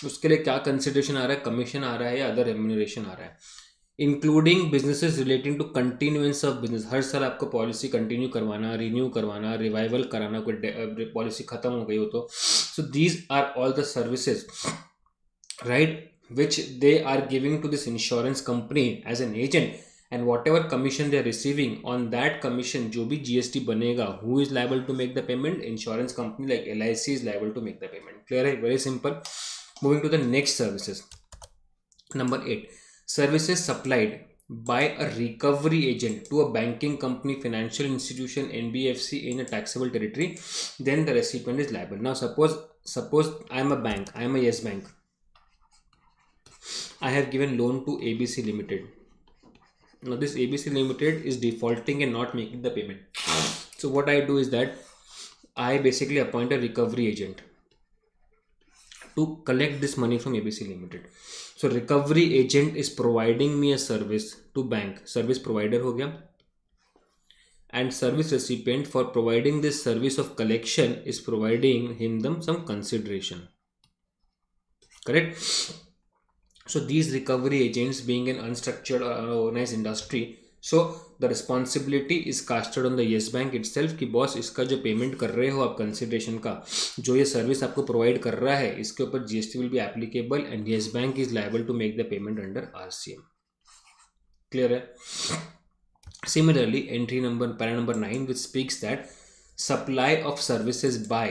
उसके लिए क्या कंसिडरेशन आ रहा है, कमीशन आ रहा है या अदर रेम्यूनरेशन आ रहा है. Including businesses relating to continuance of business, हर साल आपको पॉलिसी कंटिन्यू करवाना, रिन्यू करवाना, रिवाइवल कराना, कोई पॉलिसी खत्म हो गई हो तो. So these are all the services, right, which they are giving to this insurance company as an agent, and whatever commission they are receiving, on that commission जो भी GST बनेगा, who is liable to make the payment? Insurance company like LIC is liable to make the payment. Clear है? Very simple. Moving to the next services. Number 8, services supplied by a recovery agent to a banking company, financial institution, NBFC in a taxable territory, then the recipient is liable. Now suppose I am a bank, I am a Yes Bank. I have given loan to ABC Limited. Now this ABC Limited is defaulting and not making the payment. So what I do is that I basically appoint a recovery agent to collect this money from ABC Limited. So recovery agent is providing me a service to bank, service provider हो गया, and service recipient for providing this service of collection is providing him them some consideration, correct? So these recovery agents being an unstructured or unorganized industry, so the responsibility is casted on the Yes Bank itself कि boss इसका जो payment कर रहे हो आप consideration का, जो ये सर्विस आपको प्रोवाइड कर रहा है, इसके ऊपर GST will be applicable and Yes Bank is liable to make the payment under RCM. Clear है? Similarly, entry number, para number 9, which speaks that supply of services by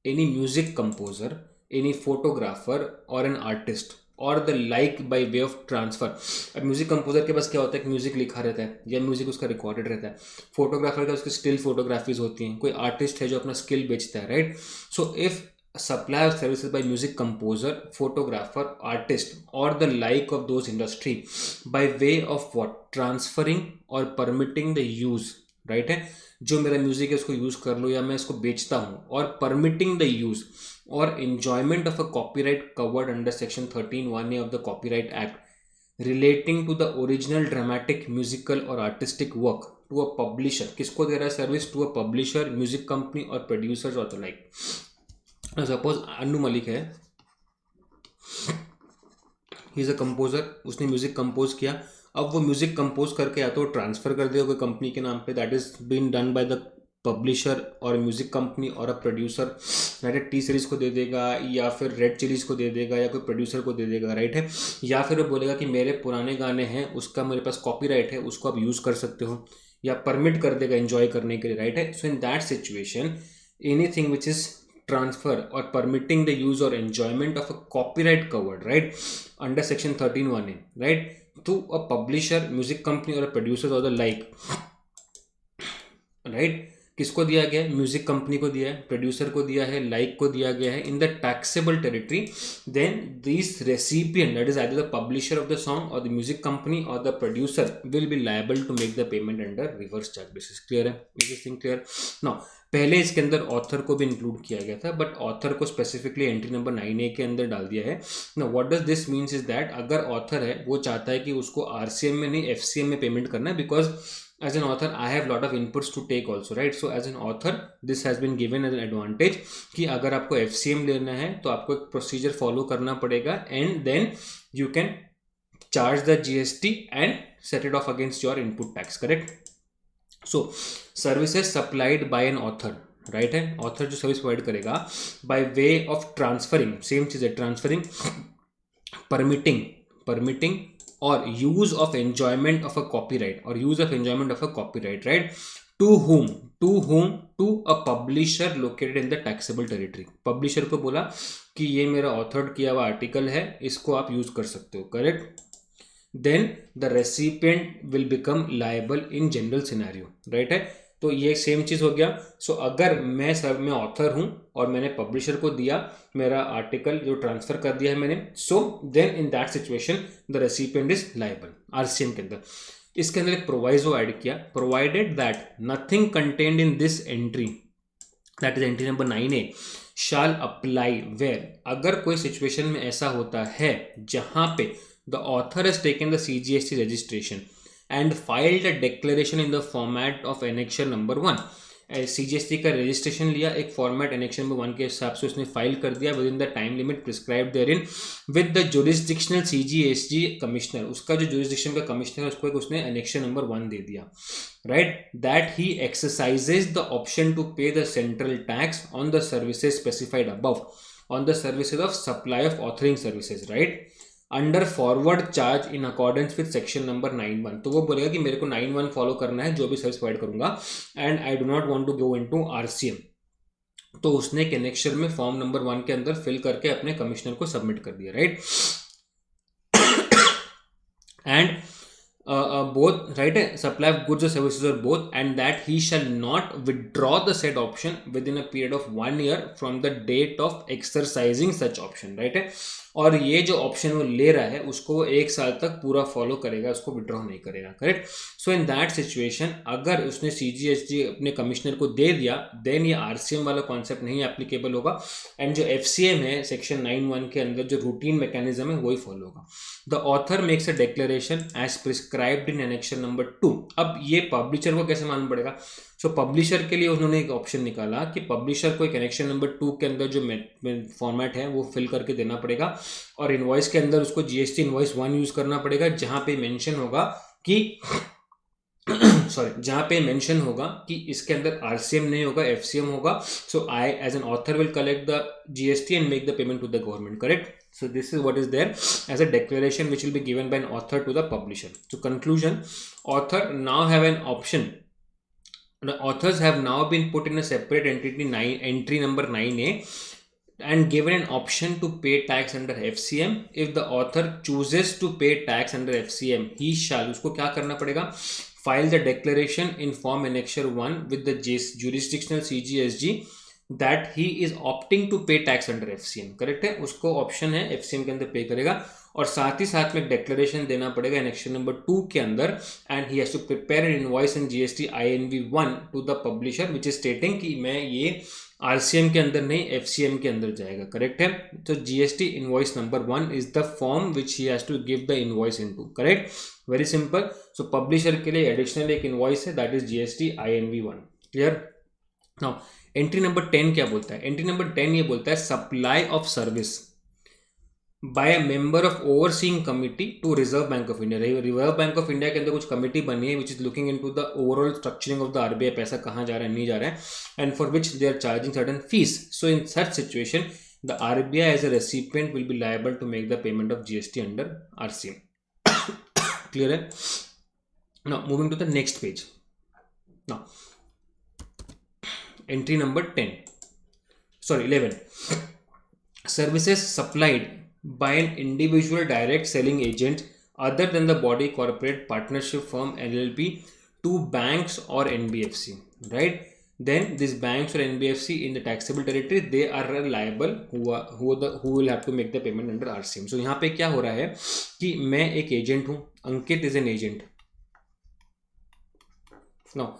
any music composer, any photographer or an artist और the like by way of transfer. अब music composer के पास क्या होता है कि music लिखा रहता है या म्यूजिक उसका रिकॉर्डेड रहता है, फोटोग्राफर का उसकी स्टिल फोटोग्राफीज होती हैं, कोई आर्टिस्ट है जो अपना स्किल बेचता है, right? So if supply of services by music composer, photographer, artist or the like of those industry by way of what, transferring or permitting the use right है, जो मेरा म्यूजिक है उसको यूज कर लो या मैं इसको बेचता हूं, और परमिटिंग द यूज और enjoyment of a copyright covered under section 13(1)(a) of the Copyright Act relating to the original dramatic, musical or artistic work to a publisher. किसको दे रहा है service? To a publisher, music company और producers और the like. Suppose Annu Malik है, he is a composer, उसने music compose किया. अब वो म्यूजिक कंपोज करके या तो ट्रांसफर कर देगा कोई कंपनी के नाम पे, that is been done by the publisher और म्यूजिक कंपनी और अ प्रोड्यूसर, राइट है. टी सीरीज को दे देगा या फिर रेड चिलीज को दे देगा या कोई प्रोड्यूसर को दे देगा, राइट है. या फिर वो बोलेगा कि मेरे पुराने गाने हैं उसका मेरे पास कॉपीराइट है, उसको आप यूज कर सकते हो, या परमिट कर देगा एंजॉय करने के लिए, राइट है. So in that situation anything which is transfer or permitting the use or enjoyment of a copyright covered, right, under section 13(1)(a), right, to a publisher, music company or a producer or the like, right. किसको दिया गया है? Music company को दिया है, producer को दिया है, लाइक को दिया गया है in the taxable territory. Then this recipient, that is either the publisher of the song और द म्यूजिक कंपनी और the producer will be liable to make the payment under reverse charge basis. Clear है? Is this thing clear? Now पहले इसके अंदर author को भी include किया गया था, बट ऑथर को स्पेसिफिकली एंट्री नंबर 9(a) के अंदर डाल दिया है. ना what does this means is that अगर ऑथर है वो चाहता है कि उसको आरसीएम में नहीं एफसीएम में पेमेंट करना है, because as an author I have lot of inputs to take also, right. So as an author this has been given as an advantage कि अगर आपको FCM लेना है तो आपको एक प्रोसीजर फॉलो करना पड़ेगा, and then you can charge the GST and set it off against your input tax, correct. So services supplied by an author, right है. ऑथर जो सर्विस प्रोवाइड करेगा by way of transferring, same चीज है, transferring, permitting और use of enjoyment of a copyright, और use of enjoyment of a copyright, right, to whom to a publisher located in the taxable territory. Publisher को बोला कि ये मेरा authored किया हुआ आर्टिकल है, इसको आप यूज कर सकते हो, correct. Then the recipient will become liable in general scenario, right है. तो ये सेम चीज हो गया. सो अगर मैं ऑथर हूं और मैंने पब्लिशर को दिया मेरा आर्टिकल जो ट्रांसफर कर दिया है मैंने, so then in that situation the recipient is liable RCM के अंदर. इसके अंदर एक प्रोवाइजो ऐड किया, provided that nothing contained in this entry, that is entry number 9(a) shall apply where, अगर कोई सिचुएशन में ऐसा होता है जहां पे the author has taken the CGST registration and filed a declaration in the format of annexure number 1. CGST का registration लिया, एक फॉर्मेट एनेक्शन नंबर 1 के हिसाब से उसने फाइल कर दिया with in the time limit prescribed therein with the jurisdictional CGST commissioner, उसका जो जुरिस्डिक्शन का कमिश्नर है उसको एक उसने एनेक्शन नंबर 1 दे दिया, right. That he exercises the option to pay the central tax on the services specified above on the services of supply of authoring services, right, under forward charge in accordance with section number 9(1). तो वो बोलेगा कि मेरे को 9(1) follow करना है जो भी सर्विस प्रोवाइड करूंगा, and I do not want to go into RCM. तो उसने कनेक्शन में फॉर्म नंबर 1 के अंदर फिल करके अपने कमिश्नर को सबमिट कर दिया, right. And both, right, supply of goods or services or both, and that he shall not withdraw the said option within a period of 1 year from the date of exercising such option, right है. और ये जो option वो ले रहा है उसको वो 1 साल तक पूरा फॉलो करेगा, उसको विड्रॉ नहीं करेगा, correct. So in that situation अगर उसने CGST अपने कमिश्नर को दे दिया, देन ये आरसीएम वाला कॉन्सेप्ट नहीं एप्लीकेबल होगा, एंड जो FCM है सेक्शन 9(1) के अंदर जो रूटीन मैकेनिज्म है वही फॉलो होगा. The author makes a declaration as prescribed in annexure number 2. अब ये पब्लिशर को कैसे मालूम पड़ेगा? सो पब्लिशर के लिए उन्होंने एक ऑप्शन निकाला कि पब्लिशर को एक कनेक्शन नंबर 2 के अंदर जो फॉर्मेट है वो फिल करके देना पड़ेगा, और इनवॉइस के अंदर उसको GST इनवॉइस 1 यूज करना पड़ेगा, जहां पे मेंशन होगा कि जहां पे मेंशन होगा कि इसके अंदर आरसीएम नहीं होगा, FCM होगा. So I as an author will collect the GST and make the payment to the government, correct. So this is what is there as a declaration which will be given by an author to the publisher. So conclusion, author now have an option. The authors have now been put in a separate entry number 9(a) and given an option to pay tax under FCM. If the author chooses to pay tax under FCM, he shall, उसको क्या करना पड़ेगा? File the declaration in form annexure 1 with the jurisdictional CGST that he is opting to pay tax under FCM, correct है, उसको option है FCM के अंदर पे करेगा, और साथ ही साथ में डिक्लेरेशन देना पड़ेगा एनेक्शन नंबर 2 के अंदर, and he has to prepare an invoice in GST INV1 to the publisher which is stating कि मैं ये आरसीएम के अंदर नहीं एफसीएम के अंदर जाएगा, करेक्ट है। तो GST invoice number 1 is the form which he has to give the invoice into, correct, very simple. So publisher के लिए एडिशनल एक इनवॉइस है, that is GST INV1, clear. Now entry number 10 क्या बोलता है? एंट्री नंबर 10 ये बोलता है supply of service by a member of overseeing committee to Reserve Bank of India. Reserve Bank of India के अंदर कुछ कमिटी बनी है which is looking into the overall structuring of the RBI, पैसा कहाँ जा रहा है नहीं जा रहा है, and for which they are charging certain fees. So in such situation the RBI as a recipient will be liable to make the payment of GST under RCM, clear है। Now moving to the next page. Now entry number 11, services supplied by an individual direct selling agent other than the body corporate partnership firm LLP to banks or NBFC, right? Then these banks or NBFC in the taxable territory, they are liable who will have to make the payment under RCM. So यहाँ पे क्या हो रहा है कि मैं एक agent हूँ, Ankit is an agent. Now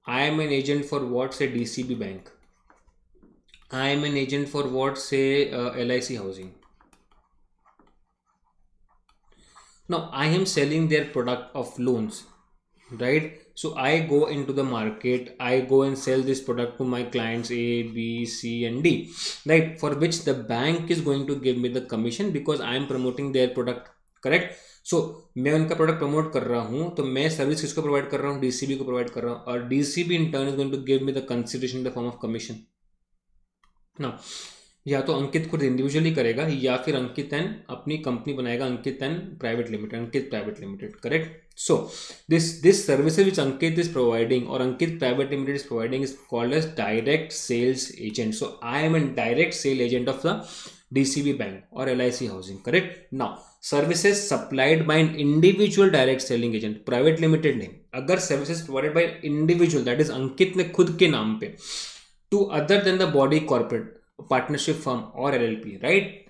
I am an agent for what, say DCB bank. I am an agent for what, say LIC housing. Now I am selling their product of loans, right? So I go into the market, I go and sell this product to my clients A, B, C and D, right? For which the bank is going to give me the commission because I am promoting their product, correct. So मैं उनका product promote कर रहा हूं, तो मैं service किसको provide कर रहा हूं? डीसीबी को प्रोवाइड कर रहा हूं, और DCB in turn is going to give me the consideration in the form of commission ना। या तो अंकित खुद इंडिविजुअली करेगा या फिर अंकित एंड अपनी कंपनी बनाएगा, Ankit and private limited, Ankit private limited, correct. So this services which Ankit is providing और Ankit private limited is providing is called as direct sales agent. So I am an direct sale agent of the DCB bank और LIC housing, correct. Now services supplied by an individual direct selling agent, private limited नहीं, अगर services provided by individual that is Ankit ने खुद के नाम पे, to other than the body corporate partnership firm और LLP, right.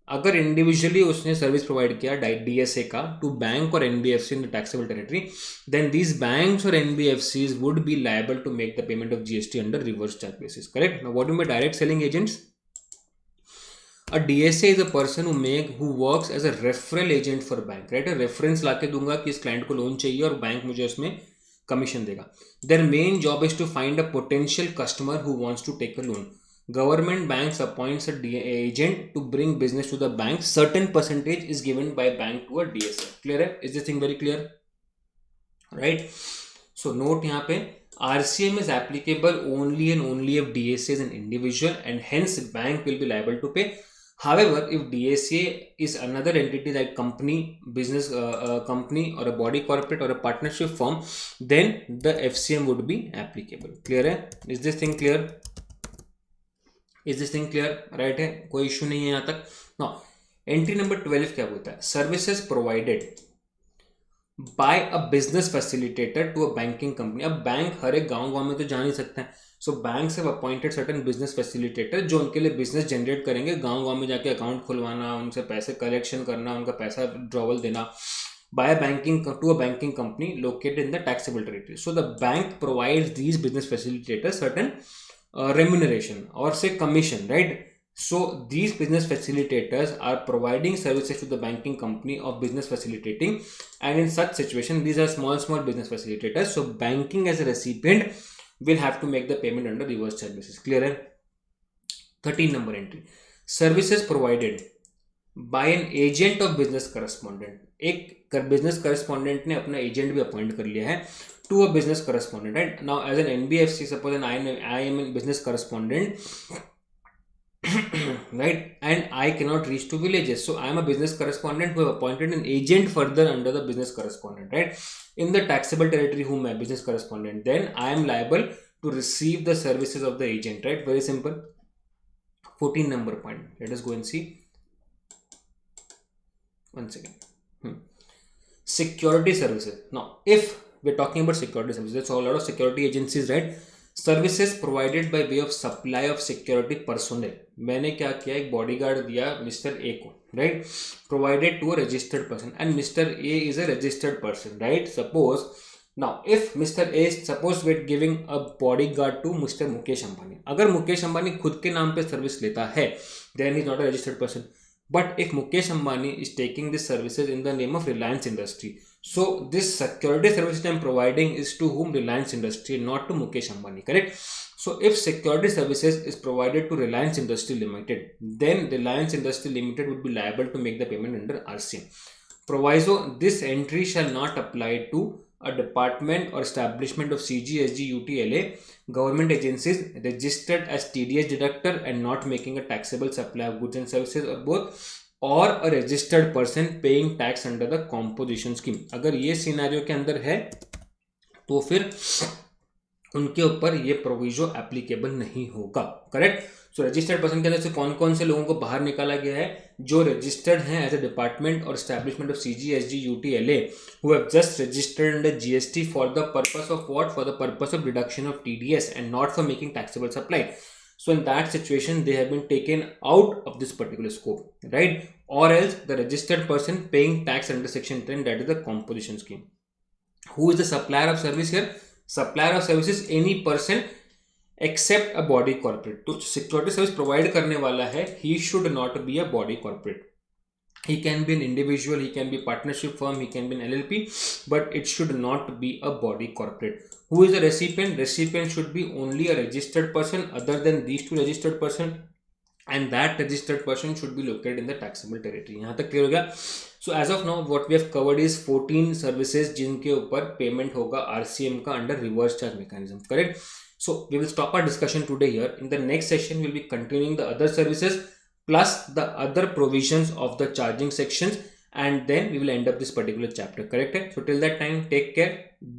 अगर इंडिविजुअली उसने सर्विस प्रोवाइड किया DSA का टू बैंक और NBFC in the taxable territory, then these banks और NBFCs would be liable to make the payment of GST under reverse charge basis, correct. Now what do mean by direct selling agents? A DSA is a person who works as a referral agent for bank, right? A reference लाके दूंगा कि इस client को loan चाहिए और bank मुझे उसमें commission देगा। Their main job is to find a potential customer who wants to take a loan. Government banks appoints a agent to bring business to the bank. Certain percentage is given by bank to a DSA. Clear है? Is this thing very clear? Right? So note यहाँ पे RCM is applicable only and only if DSA is an individual and hence bank will be liable to pay. However, if DSA is another entity like company, business company or a body corporate or a partnership firm, then the FCM would be applicable. Clear है? Is this thing clear? Is this thing clear? Right है? कोई issue नहीं है यहाँ तक। Now, entry number 12 क्या बोलता है? Services provided by a business facilitator to a banking company. अब बैंक हर एक गाँव में तो जा नहीं सकता है, so banks have appointed certain business facilitator जो उनके लिए बिजनेस जनरेट करेंगे, गांव में जाके अकाउंट खुलवाना, उनसे पैसे कलेक्शन करना, उनका पैसा विड्रॉवल देना, by banking to a banking company located in the taxable territory. So the bank provides these business facilitators certain remuneration or say commission, right? So these business facilitators are providing services to the banking company of business facilitating, and in such situation these are small business facilitators. So banking as a recipient will have to make the payment under reverse charge basis. Clear है? 13 number entry, services provided by an agent of business correspondent. एक business correspondent ने अपना agent भी appoint कर लिया है to a business correspondent, right? Now as an NBFC, suppose I am a business correspondent right, and I cannot reach to villages, so I am a business correspondent who have appointed an agent further under the business correspondent, right, in the taxable territory whom I business correspondent, then I am liable to receive the services of the agent, right? Very simple. 14 number point, let us go and see once again. Security services. Now if we're talking about security services, there's a lot of security agencies, right? Services provided by way of supply of security personnel, मैंने क्या किया, एक bodyguard दिया mister A को, right, provided to a registered person and mister A is a registered person, right. Suppose now if mister A suppose wait giving a bodyguard to mister Mukesh Ambani, अगर मुकेश अंबानी खुद के नाम पे सर्विस लेता है then is not a registered person. But if Mukesh Ambani is taking these services in the name of Reliance Industry, so this security services I am providing is to whom? Reliance Industry, not to Mukesh Ambani, correct? So if security services is provided to Reliance Industry Limited, then Reliance Industry Limited would be liable to make the payment under RCM. Proviso, this entry shall not apply to a department or establishment of CG, SG, UTLA, government agencies registered as TDS deductor and not making a taxable supply of goods and services or both, or a registered person paying tax under the composition scheme. अगर ये scenario के अंदर है तो फिर उनके ऊपर ये प्रोविजो एप्लीकेबल नहीं होगा, करेक्ट. सो रजिस्टर्ड पर्सन के अंदर से कौन कौन से लोगों को बाहर निकाला गया है, जो रजिस्टर्ड हैं एज अ डिपार्टमेंट और establishment of CG, SG, UTLA, who have just registered under GST for the purpose of what, for the purpose of deduction of TDS and not for making taxable supply. So in that situation, they have been taken out of this particular scope, right? Or else the registered person paying tax under section 10, that is the composition scheme. Who is the supplier of service here? Supplier of service is any person except a body corporate. तो security service provide करने वाला है, he should not be a body corporate. He can be an individual, he can be a partnership firm, he can be an LLP, but it should not be a body corporate. Who is the recipient? Recipient should be only a registered person other than these two registered person, and that registered person should be located in the taxable territory. यहाँ तक clear हो गया? So as of now what we have covered is 14 services जिनके ऊपर payment होगा RCM का under reverse charge mechanism, correct? So we will stop our discussion today here. In the next session we will be continuing the other services plus the other provisions of the charging sections, and then we will end up this particular chapter, correct? So till that time, take care.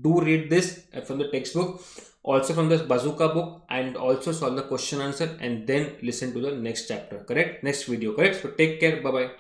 Do read this from the textbook, also from the bazooka book, and also solve the question answer, and then listen to the next chapter, correct? Next video, correct? So take care. Bye bye.